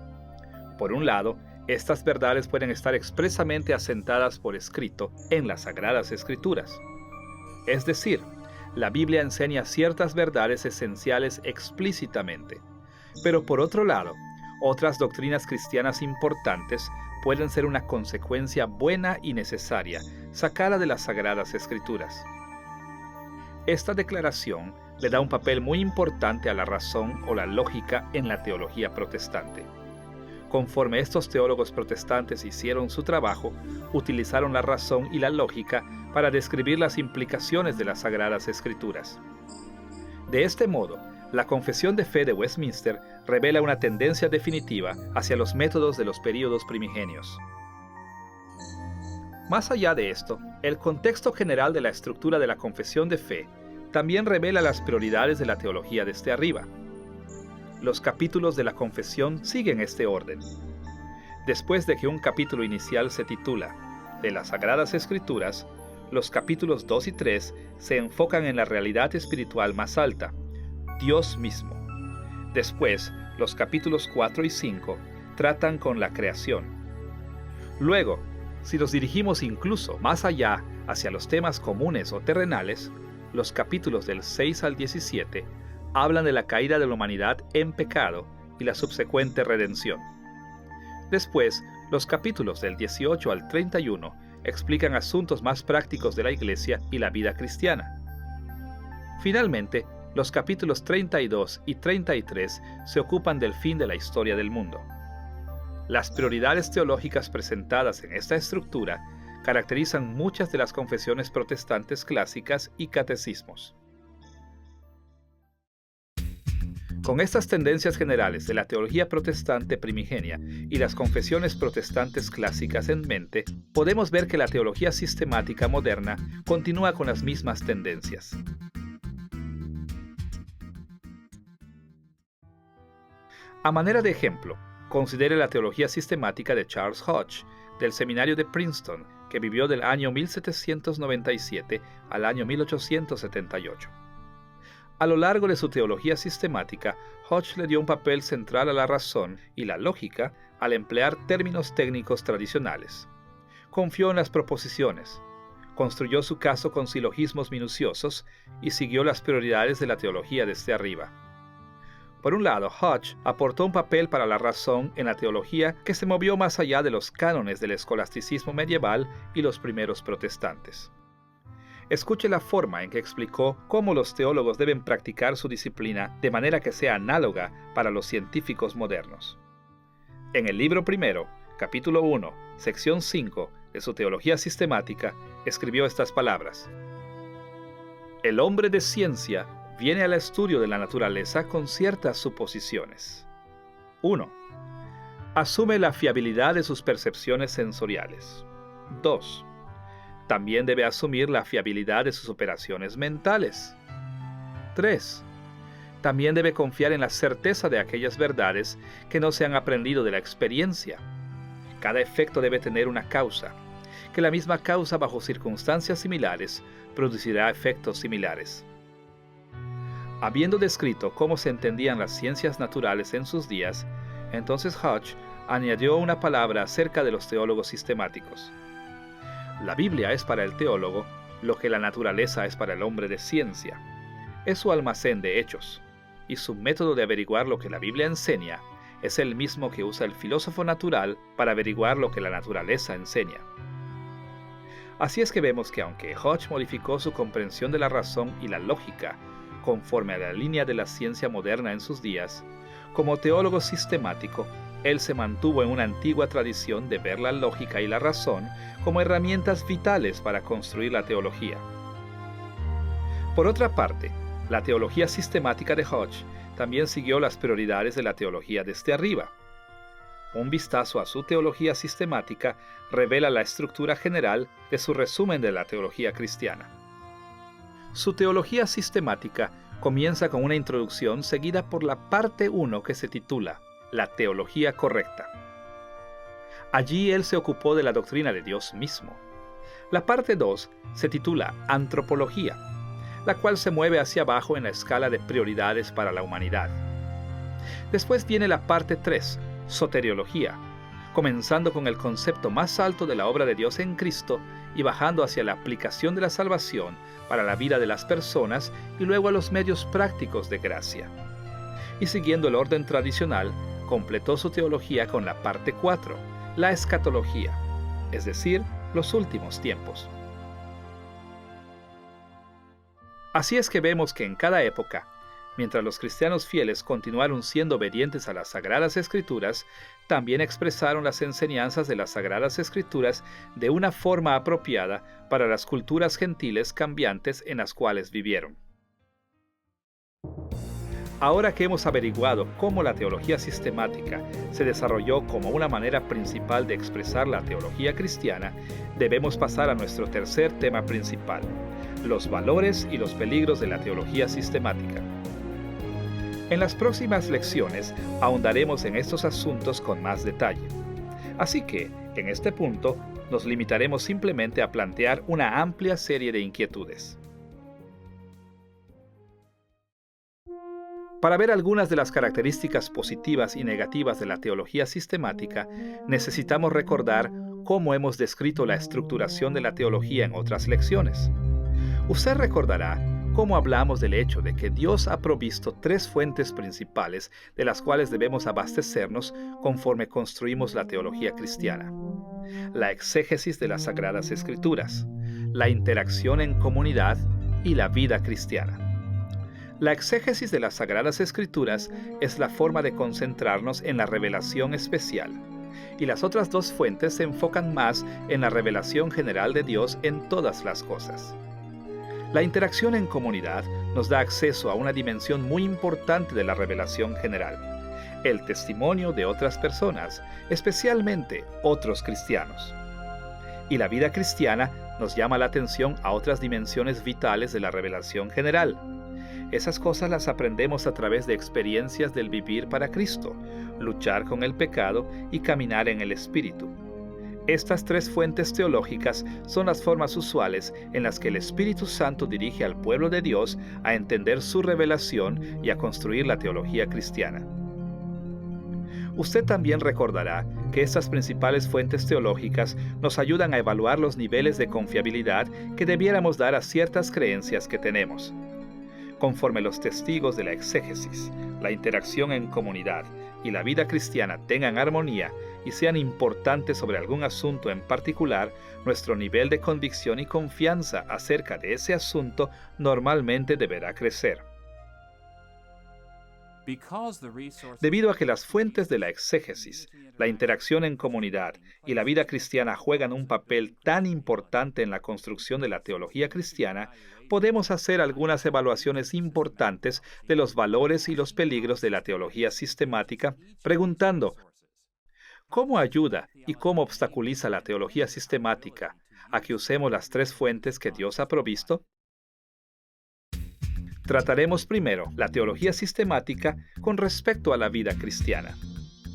Por un lado, estas verdades pueden estar expresamente asentadas por escrito en las Sagradas Escrituras. Es decir, la Biblia enseña ciertas verdades esenciales explícitamente. Pero por otro lado, otras doctrinas cristianas importantes pueden ser una consecuencia buena y necesaria sacada de las Sagradas Escrituras. Esta declaración le da un papel muy importante a la razón o la lógica en la teología protestante. Conforme estos teólogos protestantes hicieron su trabajo, utilizaron la razón y la lógica para describir las implicaciones de las Sagradas Escrituras. De este modo, la Confesión de Fe de Westminster revela una tendencia definitiva hacia los métodos de los períodos primigenios. Más allá de esto, el contexto general de la estructura de la Confesión de Fe también revela las prioridades de la teología desde arriba. Los capítulos de la confesión siguen este orden. Después de que un capítulo inicial se titula de las Sagradas Escrituras, los capítulos 2 y 3 se enfocan en la realidad espiritual más alta, Dios mismo. Después, los capítulos 4 y 5 tratan con la creación. Luego, si nos dirigimos incluso más allá hacia los temas comunes o terrenales, los capítulos del 6 al 17 hablan de la caída de la humanidad en pecado y la subsecuente redención. Después, los capítulos del 18 al 31 explican asuntos más prácticos de la Iglesia y la vida cristiana. Finalmente, los capítulos 32 y 33 se ocupan del fin de la historia del mundo. Las prioridades teológicas presentadas en esta estructura caracterizan muchas de las confesiones protestantes clásicas y catecismos. Con estas tendencias generales de la teología protestante primigenia y las confesiones protestantes clásicas en mente, podemos ver que la teología sistemática moderna continúa con las mismas tendencias. A manera de ejemplo, considere la teología sistemática de Charles Hodge, del seminario de Princeton, que vivió del año 1797 al año 1878. A lo largo de su teología sistemática, Hodge le dio un papel central a la razón y la lógica al emplear términos técnicos tradicionales. Confió en las proposiciones, construyó su caso con silogismos minuciosos y siguió las prioridades de la teología desde arriba. Por un lado, Hodge aportó un papel para la razón en la teología que se movió más allá de los cánones del escolasticismo medieval y los primeros protestantes. Escuche la forma en que explicó cómo los teólogos deben practicar su disciplina de manera que sea análoga para los científicos modernos. En el libro primero, capítulo 1, sección 5 de su teología sistemática, escribió estas palabras: El hombre de ciencia viene al estudio de la naturaleza con ciertas suposiciones. 1. Asume la fiabilidad de sus percepciones sensoriales. 2. También debe asumir la fiabilidad de sus operaciones mentales. 3. También debe confiar en la certeza de aquellas verdades que no se han aprendido de la experiencia. Cada efecto debe tener una causa, que la misma causa bajo circunstancias similares producirá efectos similares. Habiendo descrito cómo se entendían las ciencias naturales en sus días, entonces Hodge añadió una palabra acerca de los teólogos sistemáticos. La Biblia es para el teólogo lo que la naturaleza es para el hombre de ciencia. Es su almacén de hechos, y su método de averiguar lo que la Biblia enseña es el mismo que usa el filósofo natural para averiguar lo que la naturaleza enseña. Así es que vemos que aunque Hodge modificó su comprensión de la razón y la lógica conforme a la línea de la ciencia moderna en sus días, como teólogo sistemático, él se mantuvo en una antigua tradición de ver la lógica y la razón como herramientas vitales para construir la teología. Por otra parte, la teología sistemática de Hodge también siguió las prioridades de la teología desde arriba. Un vistazo a su teología sistemática revela la estructura general de su resumen de la teología cristiana. Su teología sistemática comienza con una introducción seguida por la parte 1 que se titula La teología correcta. Allí él se ocupó de la doctrina de Dios mismo. La parte 2 se titula Antropología, la cual se mueve hacia abajo en la escala de prioridades para la humanidad. Después viene la parte 3, Soteriología, comenzando con el concepto más alto de la obra de Dios en Cristo y bajando hacia la aplicación de la salvación para la vida de las personas y luego a los medios prácticos de gracia. Y siguiendo el orden tradicional, completó su teología con la parte 4, la escatología, es decir, los últimos tiempos. Así es que vemos que en cada época, mientras los cristianos fieles continuaron siendo obedientes a las Sagradas Escrituras, también expresaron las enseñanzas de las Sagradas Escrituras de una forma apropiada para las culturas gentiles cambiantes en las cuales vivieron. Ahora que hemos averiguado cómo la teología sistemática se desarrolló como una manera principal de expresar la teología cristiana, debemos pasar a nuestro tercer tema principal, los valores y los peligros de la teología sistemática. En las próximas lecciones ahondaremos en estos asuntos con más detalle. Así que, en este punto, nos limitaremos simplemente a plantear una amplia serie de inquietudes. Para ver algunas de las características positivas y negativas de la teología sistemática, necesitamos recordar cómo hemos descrito la estructuración de la teología en otras lecciones. Usted recordará cómo hablamos del hecho de que Dios ha provisto tres fuentes principales de las cuales debemos abastecernos conforme construimos la teología cristiana: la exégesis de las Sagradas Escrituras, la interacción en comunidad y la vida cristiana. La exégesis de las Sagradas Escrituras es la forma de concentrarnos en la revelación especial, y las otras dos fuentes se enfocan más en la revelación general de Dios en todas las cosas. La interacción en comunidad nos da acceso a una dimensión muy importante de la revelación general: el testimonio de otras personas, especialmente otros cristianos. Y la vida cristiana nos llama la atención a otras dimensiones vitales de la revelación general. Esas cosas las aprendemos a través de experiencias del vivir para Cristo, luchar con el pecado y caminar en el Espíritu. Estas tres fuentes teológicas son las formas usuales en las que el Espíritu Santo dirige al pueblo de Dios a entender su revelación y a construir la teología cristiana. Usted también recordará que estas principales fuentes teológicas nos ayudan a evaluar los niveles de confiabilidad que debiéramos dar a ciertas creencias que tenemos. Conforme los testigos de la exégesis, la interacción en comunidad y la vida cristiana tengan armonía y sean importantes sobre algún asunto en particular, nuestro nivel de convicción y confianza acerca de ese asunto normalmente deberá crecer. Debido a que las fuentes de la exégesis, la interacción en comunidad y la vida cristiana juegan un papel tan importante en la construcción de la teología cristiana, podemos hacer algunas evaluaciones importantes de los valores y los peligros de la teología sistemática, preguntando: ¿cómo ayuda y cómo obstaculiza la teología sistemática a que usemos las tres fuentes que Dios ha provisto? Trataremos primero la teología sistemática con respecto a la vida cristiana.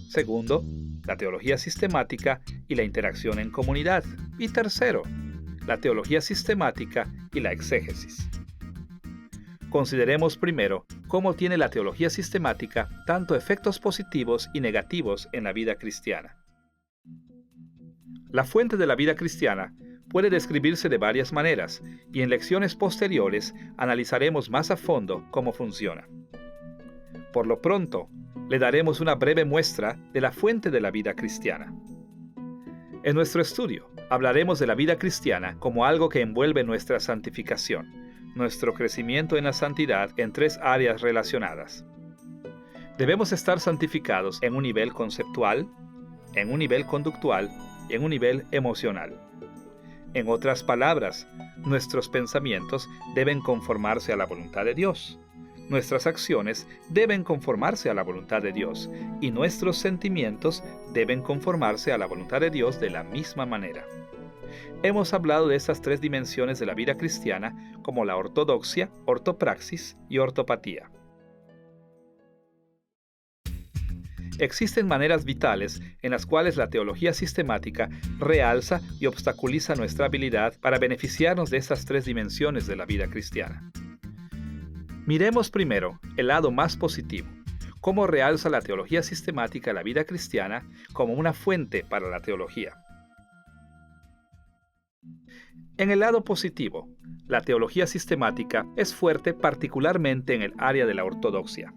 Segundo, la teología sistemática y la interacción en comunidad. Y tercero, la teología sistemática y la exégesis. Consideremos primero cómo tiene la teología sistemática tanto efectos positivos y negativos en la vida cristiana. La fuente de la vida cristiana puede describirse de varias maneras, y en lecciones posteriores analizaremos más a fondo cómo funciona. Por lo pronto, le daremos una breve muestra de la fuente de la vida cristiana. En nuestro estudio, hablaremos de la vida cristiana como algo que envuelve nuestra santificación, nuestro crecimiento en la santidad en tres áreas relacionadas. Debemos estar santificados en un nivel conceptual, en un nivel conductual y en un nivel emocional. En otras palabras, nuestros pensamientos deben conformarse a la voluntad de Dios. Nuestras acciones deben conformarse a la voluntad de Dios y nuestros sentimientos deben conformarse a la voluntad de Dios de la misma manera. Hemos hablado de estas tres dimensiones de la vida cristiana como la ortodoxia, ortopraxis y ortopatía. Existen maneras vitales en las cuales la teología sistemática realza y obstaculiza nuestra habilidad para beneficiarnos de estas tres dimensiones de la vida cristiana. Miremos primero el lado más positivo: cómo realza la teología sistemática la vida cristiana como una fuente para la teología. En el lado positivo, la teología sistemática es fuerte particularmente en el área de la ortodoxia.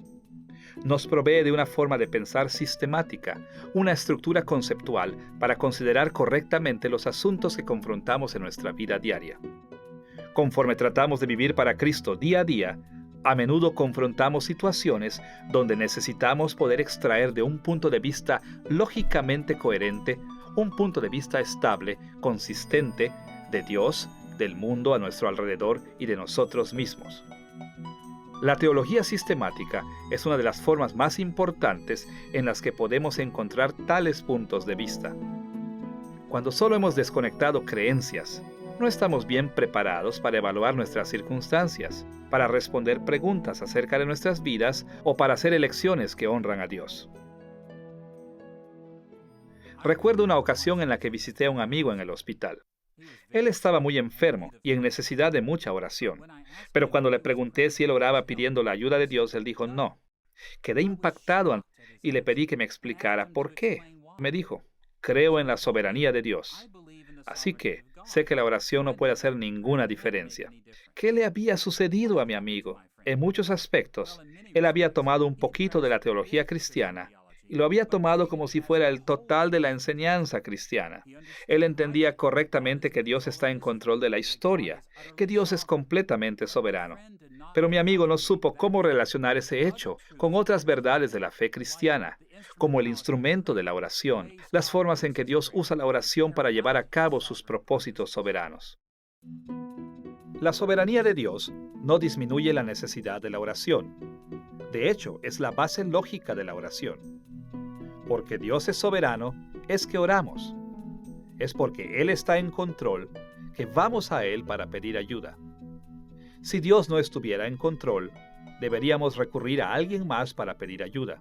Nos provee de una forma de pensar sistemática, una estructura conceptual para considerar correctamente los asuntos que confrontamos en nuestra vida diaria. Conforme tratamos de vivir para Cristo día a día, a menudo confrontamos situaciones donde necesitamos poder extraer de un punto de vista lógicamente coherente, un punto de vista estable, consistente, de Dios, del mundo a nuestro alrededor y de nosotros mismos. La teología sistemática es una de las formas más importantes en las que podemos encontrar tales puntos de vista. Cuando solo hemos desconectado creencias, No estamos bien preparados para evaluar nuestras circunstancias, para responder preguntas acerca de nuestras vidas o para hacer elecciones que honran a Dios. Recuerdo una ocasión en la que visité a un amigo en el hospital. Él estaba muy enfermo y en necesidad de mucha oración. Pero cuando le pregunté si él oraba pidiendo la ayuda de Dios, él dijo no. Quedé impactado y le pedí que me explicara por qué. Me dijo, creo en la soberanía de Dios. Así que sé que la oración no puede hacer ninguna diferencia. ¿Qué le había sucedido a mi amigo? En muchos aspectos, él había tomado un poquito de la teología cristiana y lo había tomado como si fuera el total de la enseñanza cristiana. Él entendía correctamente que Dios está en control de la historia, que Dios es completamente soberano. Pero mi amigo no supo cómo relacionar ese hecho con otras verdades de la fe cristiana, como el instrumento de la oración, las formas en que Dios usa la oración para llevar a cabo sus propósitos soberanos. La soberanía de Dios no disminuye la necesidad de la oración. De hecho, es la base lógica de la oración. Porque Dios es soberano, es que oramos. Es porque Él está en control que vamos a Él para pedir ayuda. Si Dios no estuviera en control, deberíamos recurrir a alguien más para pedir ayuda.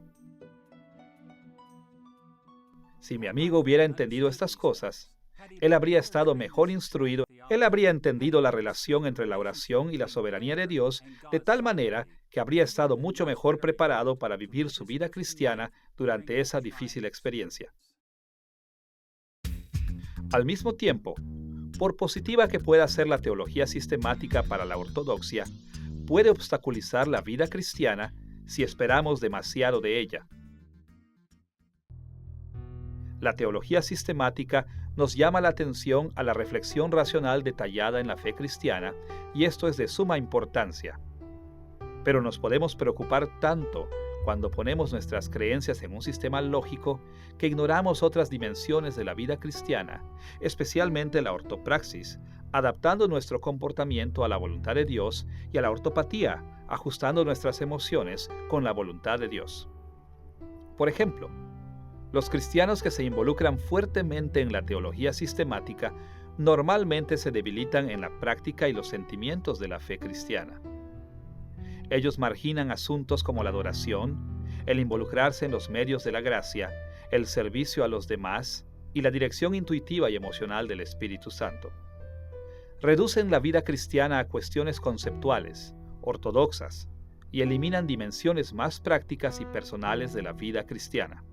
Si mi amigo hubiera entendido estas cosas, él habría estado mejor instruido, él habría entendido la relación entre la oración y la soberanía de Dios de tal manera que habría estado mucho mejor preparado para vivir su vida cristiana durante esa difícil experiencia. Al mismo tiempo, por positiva que pueda ser la teología sistemática para la ortodoxia, puede obstaculizar la vida cristiana si esperamos demasiado de ella. La teología sistemática nos llama la atención a la reflexión racional detallada en la fe cristiana, y esto es de suma importancia. Pero nos podemos preocupar tanto cuando ponemos nuestras creencias en un sistema lógico que ignoramos otras dimensiones de la vida cristiana, especialmente la ortopraxis, adaptando nuestro comportamiento a la voluntad de Dios, y a la ortopatía, ajustando nuestras emociones con la voluntad de Dios. Por ejemplo, los cristianos que se involucran fuertemente en la teología sistemática normalmente se debilitan en la práctica y los sentimientos de la fe cristiana. Ellos marginan asuntos como la adoración, el involucrarse en los medios de la gracia, el servicio a los demás y la dirección intuitiva y emocional del Espíritu Santo. Reducen la vida cristiana a cuestiones conceptuales, ortodoxas, y eliminan dimensiones más prácticas y personales de la vida cristiana.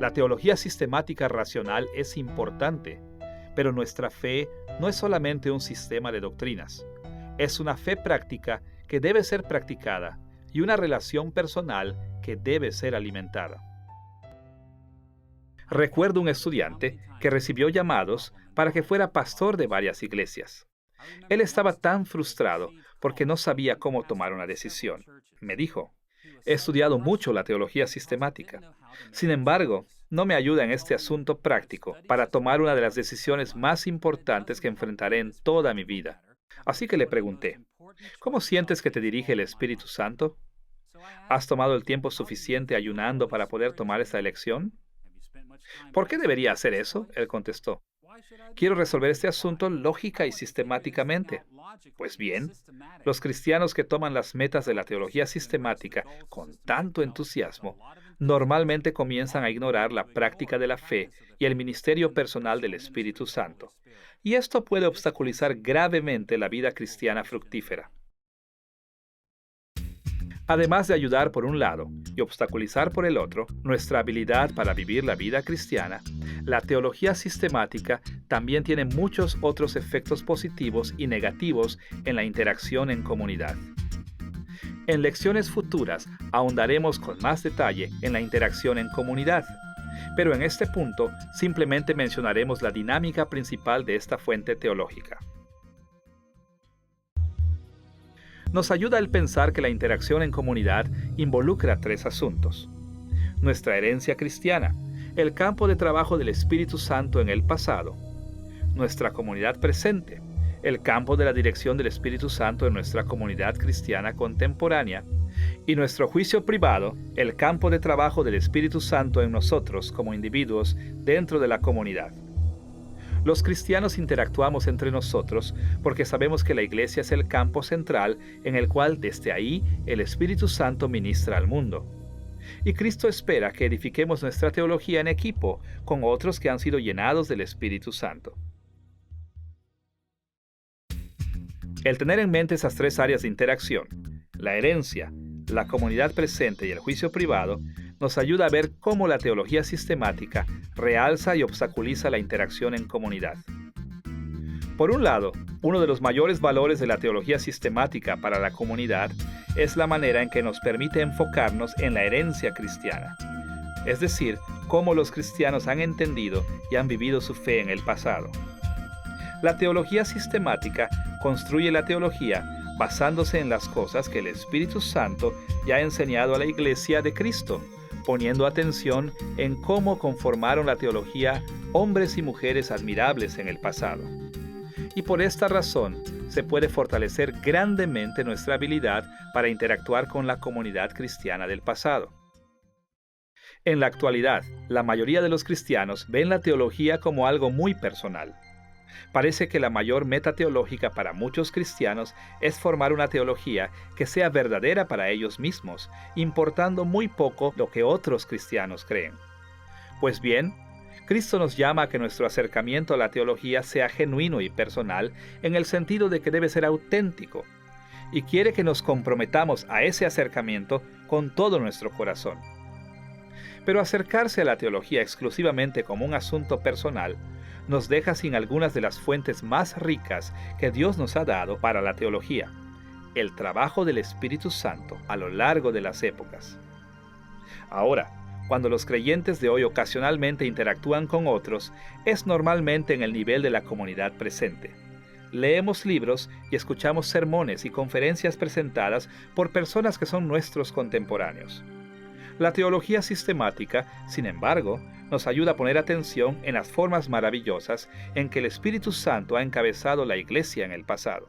La teología sistemática racional es importante, pero nuestra fe no es solamente un sistema de doctrinas. Es una fe práctica que debe ser practicada y una relación personal que debe ser alimentada. Recuerdo un estudiante que recibió llamados para que fuera pastor de varias iglesias. Él estaba tan frustrado porque no sabía cómo tomar una decisión. Me dijo, he estudiado mucho la teología sistemática. Sin embargo, no me ayuda en este asunto práctico para tomar una de las decisiones más importantes que enfrentaré en toda mi vida. Así que le pregunté, ¿cómo sientes que te dirige el Espíritu Santo? ¿Has tomado el tiempo suficiente ayunando para poder tomar esa elección? ¿Por qué debería hacer eso? Él contestó. Quiero resolver este asunto lógica y sistemáticamente. Pues bien, los cristianos que toman las metas de la teología sistemática con tanto entusiasmo, normalmente comienzan a ignorar la práctica de la fe y el ministerio personal del Espíritu Santo. Y esto puede obstaculizar gravemente la vida cristiana fructífera. Además de ayudar por un lado y obstaculizar por el otro nuestra habilidad para vivir la vida cristiana, la teología sistemática también tiene muchos otros efectos positivos y negativos en la interacción en comunidad. En lecciones futuras ahondaremos con más detalle en la interacción en comunidad, pero en este punto simplemente mencionaremos la dinámica principal de esta fuente teológica. Nos ayuda el pensar que la interacción en comunidad involucra tres asuntos: nuestra herencia cristiana, el campo de trabajo del Espíritu Santo en el pasado, nuestra comunidad presente, el campo de la dirección del Espíritu Santo en nuestra comunidad cristiana contemporánea, y nuestro juicio privado, el campo de trabajo del Espíritu Santo en nosotros como individuos dentro de la comunidad. Los cristianos interactuamos entre nosotros porque sabemos que la iglesia es el campo central en el cual desde ahí el Espíritu Santo ministra al mundo. Y Cristo espera que edifiquemos nuestra teología en equipo con otros que han sido llenados del Espíritu Santo. El tener en mente esas tres áreas de interacción, la herencia, la comunidad presente y el juicio privado, nos ayuda a ver cómo la teología sistemática realza y obstaculiza la interacción en comunidad. Por un lado, uno de los mayores valores de la teología sistemática para la comunidad es la manera en que nos permite enfocarnos en la herencia cristiana, es decir, cómo los cristianos han entendido y han vivido su fe en el pasado. La teología sistemática construye la teología basándose en las cosas que el Espíritu Santo ya ha enseñado a la Iglesia de Cristo, poniendo atención en cómo conformaron la teología hombres y mujeres admirables en el pasado. Y por esta razón, se puede fortalecer grandemente nuestra habilidad para interactuar con la comunidad cristiana del pasado. En la actualidad, la mayoría de los cristianos ven la teología como algo muy personal. Parece que la mayor meta teológica para muchos cristianos es formar una teología que sea verdadera para ellos mismos, importando muy poco lo que otros cristianos creen. Pues bien, Cristo nos llama a que nuestro acercamiento a la teología sea genuino y personal en el sentido de que debe ser auténtico, y quiere que nos comprometamos a ese acercamiento con todo nuestro corazón. Pero acercarse a la teología exclusivamente como un asunto personal nos deja sin algunas de las fuentes más ricas que Dios nos ha dado para la teología, el trabajo del Espíritu Santo a lo largo de las épocas. Ahora, cuando los creyentes de hoy ocasionalmente interactúan con otros, es normalmente en el nivel de la comunidad presente. Leemos libros y escuchamos sermones y conferencias presentadas por personas que son nuestros contemporáneos. La teología sistemática, sin embargo, nos ayuda a poner atención en las formas maravillosas en que el Espíritu Santo ha encabezado la Iglesia en el pasado.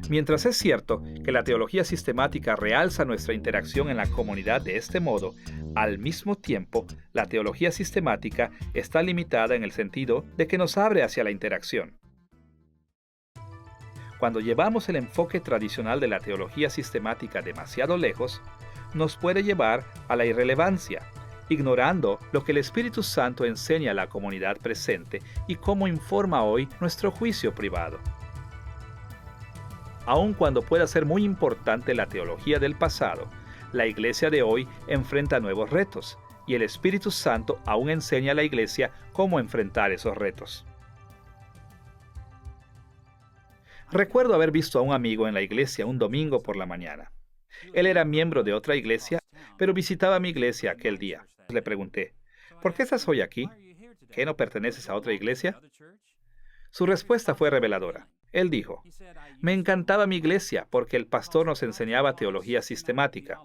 Mientras es cierto que la teología sistemática realza nuestra interacción en la comunidad de este modo, al mismo tiempo, la teología sistemática está limitada en el sentido de que nos abre hacia la interacción. Cuando llevamos el enfoque tradicional de la teología sistemática demasiado lejos, nos puede llevar a la irrelevancia, ignorando lo que el Espíritu Santo enseña a la comunidad presente y cómo informa hoy nuestro juicio privado. Aun cuando pueda ser muy importante la teología del pasado, la Iglesia de hoy enfrenta nuevos retos, y el Espíritu Santo aún enseña a la Iglesia cómo enfrentar esos retos. Recuerdo haber visto a un amigo en la iglesia un domingo por la mañana. Él era miembro de otra iglesia, pero visitaba mi iglesia aquel día. Le pregunté, ¿por qué estás hoy aquí? ¿Qué, no perteneces a otra iglesia? Su respuesta fue reveladora. Él dijo, me encantaba mi iglesia porque el pastor nos enseñaba teología sistemática.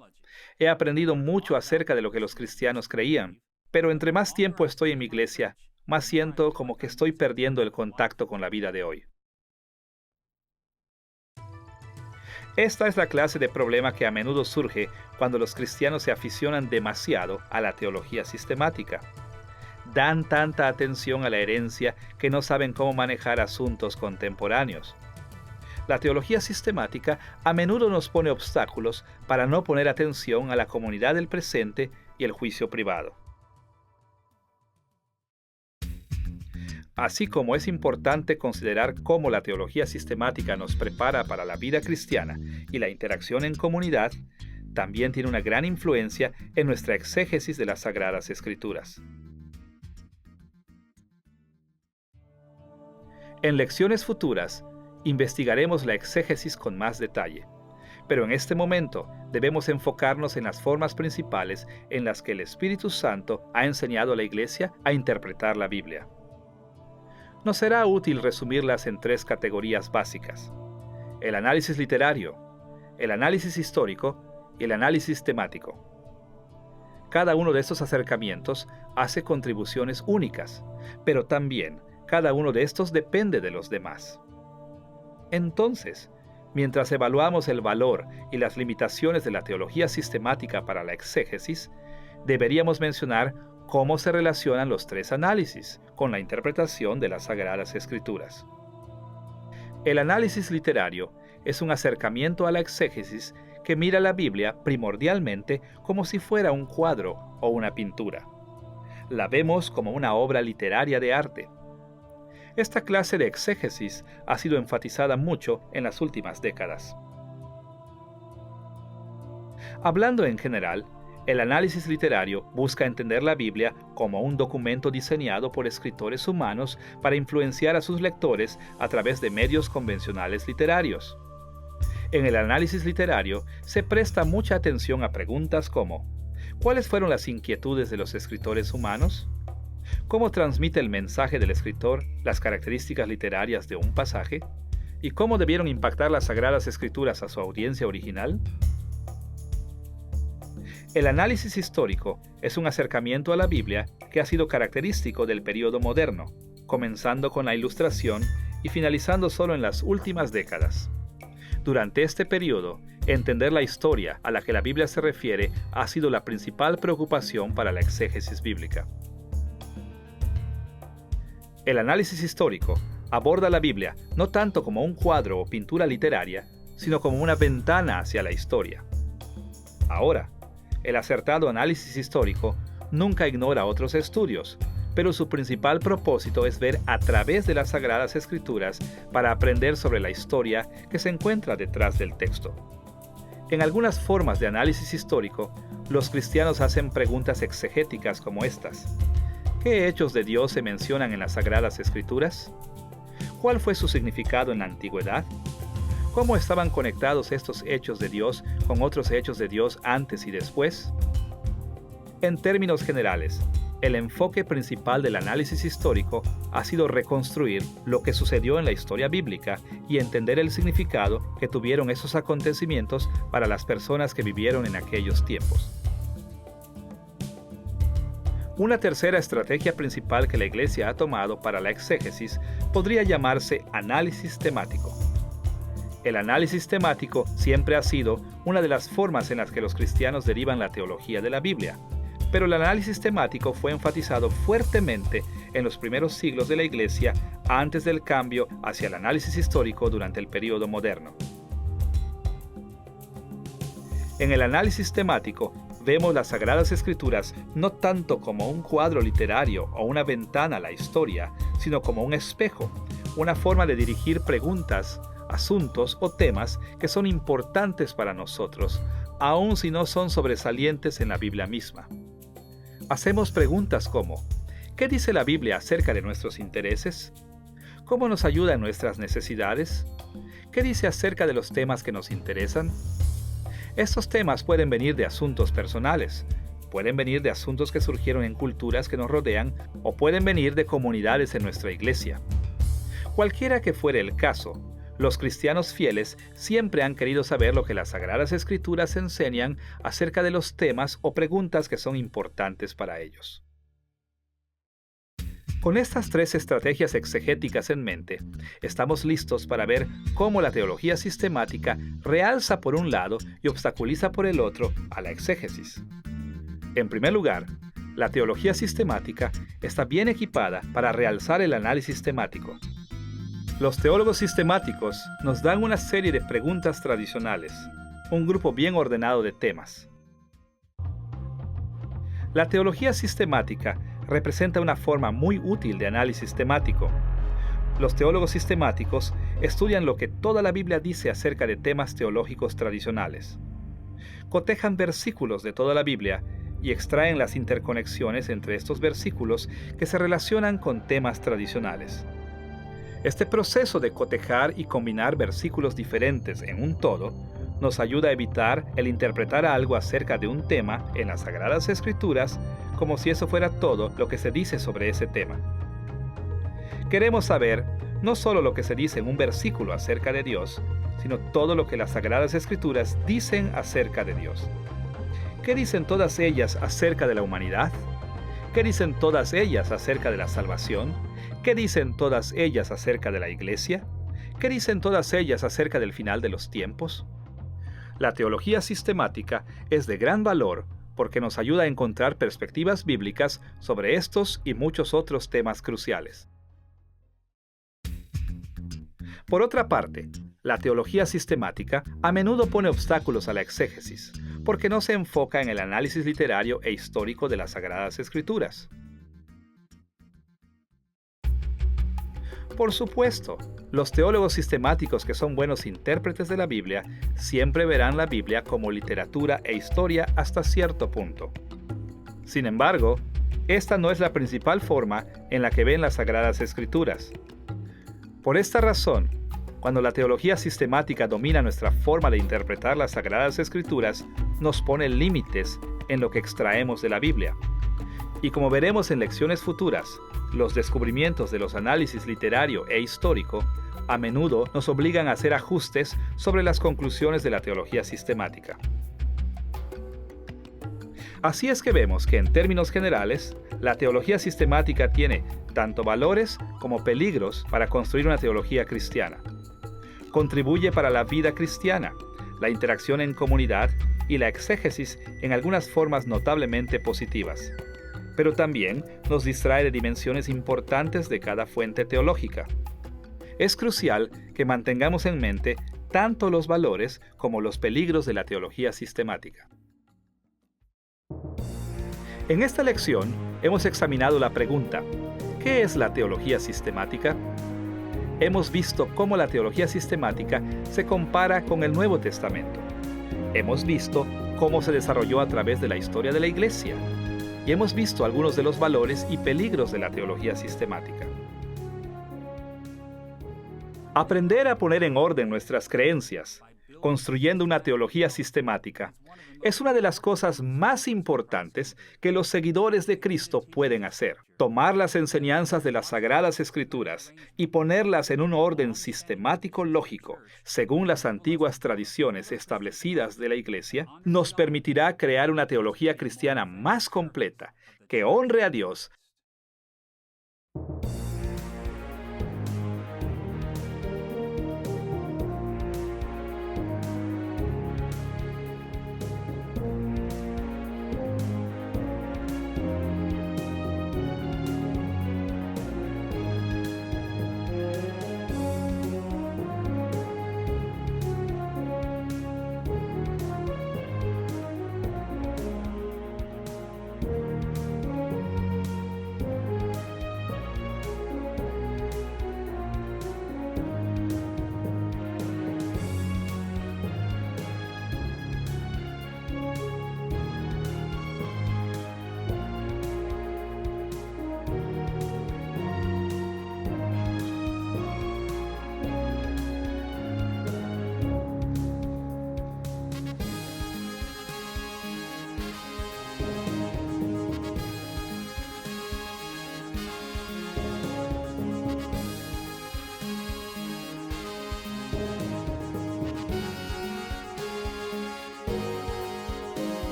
He aprendido mucho acerca de lo que los cristianos creían, pero entre más tiempo estoy en mi iglesia, más siento como que estoy perdiendo el contacto con la vida de hoy. Esta es la clase de problema que a menudo surge cuando los cristianos se aficionan demasiado a la teología sistemática. Dan tanta atención a la herencia que no saben cómo manejar asuntos contemporáneos. La teología sistemática a menudo nos pone obstáculos para no poner atención a la comunidad del presente y el juicio privado. Así como es importante considerar cómo la teología sistemática nos prepara para la vida cristiana y la interacción en comunidad, también tiene una gran influencia en nuestra exégesis de las Sagradas Escrituras. En lecciones futuras, investigaremos la exégesis con más detalle, pero en este momento debemos enfocarnos en las formas principales en las que el Espíritu Santo ha enseñado a la Iglesia a interpretar la Biblia. Nos será útil resumirlas en tres categorías básicas: el análisis literario, el análisis histórico y el análisis temático. Cada uno de estos acercamientos hace contribuciones únicas, pero también cada uno de estos depende de los demás. Entonces, mientras evaluamos el valor y las limitaciones de la teología sistemática para la exégesis, deberíamos mencionar cómo se relacionan los tres análisis con la interpretación de las Sagradas Escrituras. El análisis literario es un acercamiento a la exégesis que mira la Biblia primordialmente como si fuera un cuadro o una pintura. La vemos como una obra literaria de arte. Esta clase de exégesis ha sido enfatizada mucho en las últimas décadas. Hablando en general, el análisis literario busca entender la Biblia como un documento diseñado por escritores humanos para influenciar a sus lectores a través de medios convencionales literarios. En el análisis literario se presta mucha atención a preguntas como: ¿cuáles fueron las inquietudes de los escritores humanos? ¿Cómo transmite el mensaje del escritor las características literarias de un pasaje? ¿Y cómo debieron impactar las Sagradas Escrituras a su audiencia original? El análisis histórico es un acercamiento a la Biblia que ha sido característico del período moderno, comenzando con la Ilustración y finalizando solo en las últimas décadas. Durante este periodo, entender la historia a la que la Biblia se refiere ha sido la principal preocupación para la exégesis bíblica. El análisis histórico aborda la Biblia no tanto como un cuadro o pintura literaria, sino como una ventana hacia la historia. Ahora, el acertado análisis histórico nunca ignora otros estudios, pero su principal propósito es ver a través de las Sagradas Escrituras para aprender sobre la historia que se encuentra detrás del texto. En algunas formas de análisis histórico, los cristianos hacen preguntas exegéticas como estas: ¿qué hechos de Dios se mencionan en las Sagradas Escrituras? ¿Cuál fue su significado en la antigüedad? ¿Cómo estaban conectados estos hechos de Dios con otros hechos de Dios antes y después? En términos generales, el enfoque principal del análisis histórico ha sido reconstruir lo que sucedió en la historia bíblica y entender el significado que tuvieron esos acontecimientos para las personas que vivieron en aquellos tiempos. Una tercera estrategia principal que la Iglesia ha tomado para la exégesis podría llamarse análisis temático. El análisis temático siempre ha sido una de las formas en las que los cristianos derivan la teología de la Biblia, pero el análisis temático fue enfatizado fuertemente en los primeros siglos de la Iglesia antes del cambio hacia el análisis histórico durante el período moderno. En el análisis temático, vemos las Sagradas Escrituras no tanto como un cuadro literario o una ventana a la historia, sino como un espejo, una forma de dirigir preguntas, asuntos o temas que son importantes para nosotros, aun si no son sobresalientes en la Biblia misma. Hacemos preguntas como: ¿qué dice la Biblia acerca de nuestros intereses? ¿Cómo nos ayuda en nuestras necesidades? ¿Qué dice acerca de los temas que nos interesan? Estos temas pueden venir de asuntos personales, pueden venir de asuntos que surgieron en culturas que nos rodean o pueden venir de comunidades en nuestra iglesia. Cualquiera que fuere el caso, los cristianos fieles siempre han querido saber lo que las Sagradas Escrituras enseñan acerca de los temas o preguntas que son importantes para ellos. Con estas tres estrategias exegéticas en mente, estamos listos para ver cómo la teología sistemática realza por un lado y obstaculiza por el otro a la exégesis. En primer lugar, la teología sistemática está bien equipada para realzar el análisis temático. Los teólogos sistemáticos nos dan una serie de preguntas tradicionales, un grupo bien ordenado de temas. La teología sistemática representa una forma muy útil de análisis temático. Los teólogos sistemáticos estudian lo que toda la Biblia dice acerca de temas teológicos tradicionales. Cotejan versículos de toda la Biblia y extraen las interconexiones entre estos versículos que se relacionan con temas tradicionales. Este proceso de cotejar y combinar versículos diferentes en un todo nos ayuda a evitar el interpretar algo acerca de un tema en las Sagradas Escrituras como si eso fuera todo lo que se dice sobre ese tema. Queremos saber no solo lo que se dice en un versículo acerca de Dios, sino todo lo que las Sagradas Escrituras dicen acerca de Dios. ¿Qué dicen todas ellas acerca de la humanidad? ¿Qué dicen todas ellas acerca de la salvación? ¿Qué dicen todas ellas acerca de la iglesia? ¿Qué dicen todas ellas acerca del final de los tiempos? La teología sistemática es de gran valor porque nos ayuda a encontrar perspectivas bíblicas sobre estos y muchos otros temas cruciales. Por otra parte, la teología sistemática a menudo pone obstáculos a la exégesis, porque no se enfoca en el análisis literario e histórico de las Sagradas Escrituras. Por supuesto, los teólogos sistemáticos que son buenos intérpretes de la Biblia siempre verán la Biblia como literatura e historia hasta cierto punto. Sin embargo, esta no es la principal forma en la que ven las Sagradas Escrituras. Por esta razón, cuando la teología sistemática domina nuestra forma de interpretar las Sagradas Escrituras, nos pone límites en lo que extraemos de la Biblia. Y como veremos en lecciones futuras, los descubrimientos de los análisis literario e histórico a menudo nos obligan a hacer ajustes sobre las conclusiones de la teología sistemática. Así es que vemos que en términos generales, la teología sistemática tiene tanto valores como peligros para construir una teología cristiana. Contribuye para la vida cristiana, la interacción en comunidad y la exégesis en algunas formas notablemente positivas. Pero también nos distrae de dimensiones importantes de cada fuente teológica. Es crucial que mantengamos en mente tanto los valores como los peligros de la teología sistemática. En esta lección hemos examinado la pregunta: ¿qué es la teología sistemática? Hemos visto cómo la teología sistemática se compara con el Nuevo Testamento. Hemos visto cómo se desarrolló a través de la historia de la Iglesia. Y hemos visto algunos de los valores y peligros de la teología sistemática. Aprender a poner en orden nuestras creencias, construyendo una teología sistemática, es una de las cosas más importantes que los seguidores de Cristo pueden hacer. Tomar las enseñanzas de las Sagradas Escrituras y ponerlas en un orden sistemático lógico, según las antiguas tradiciones establecidas de la Iglesia, nos permitirá crear una teología cristiana más completa, que honre a Dios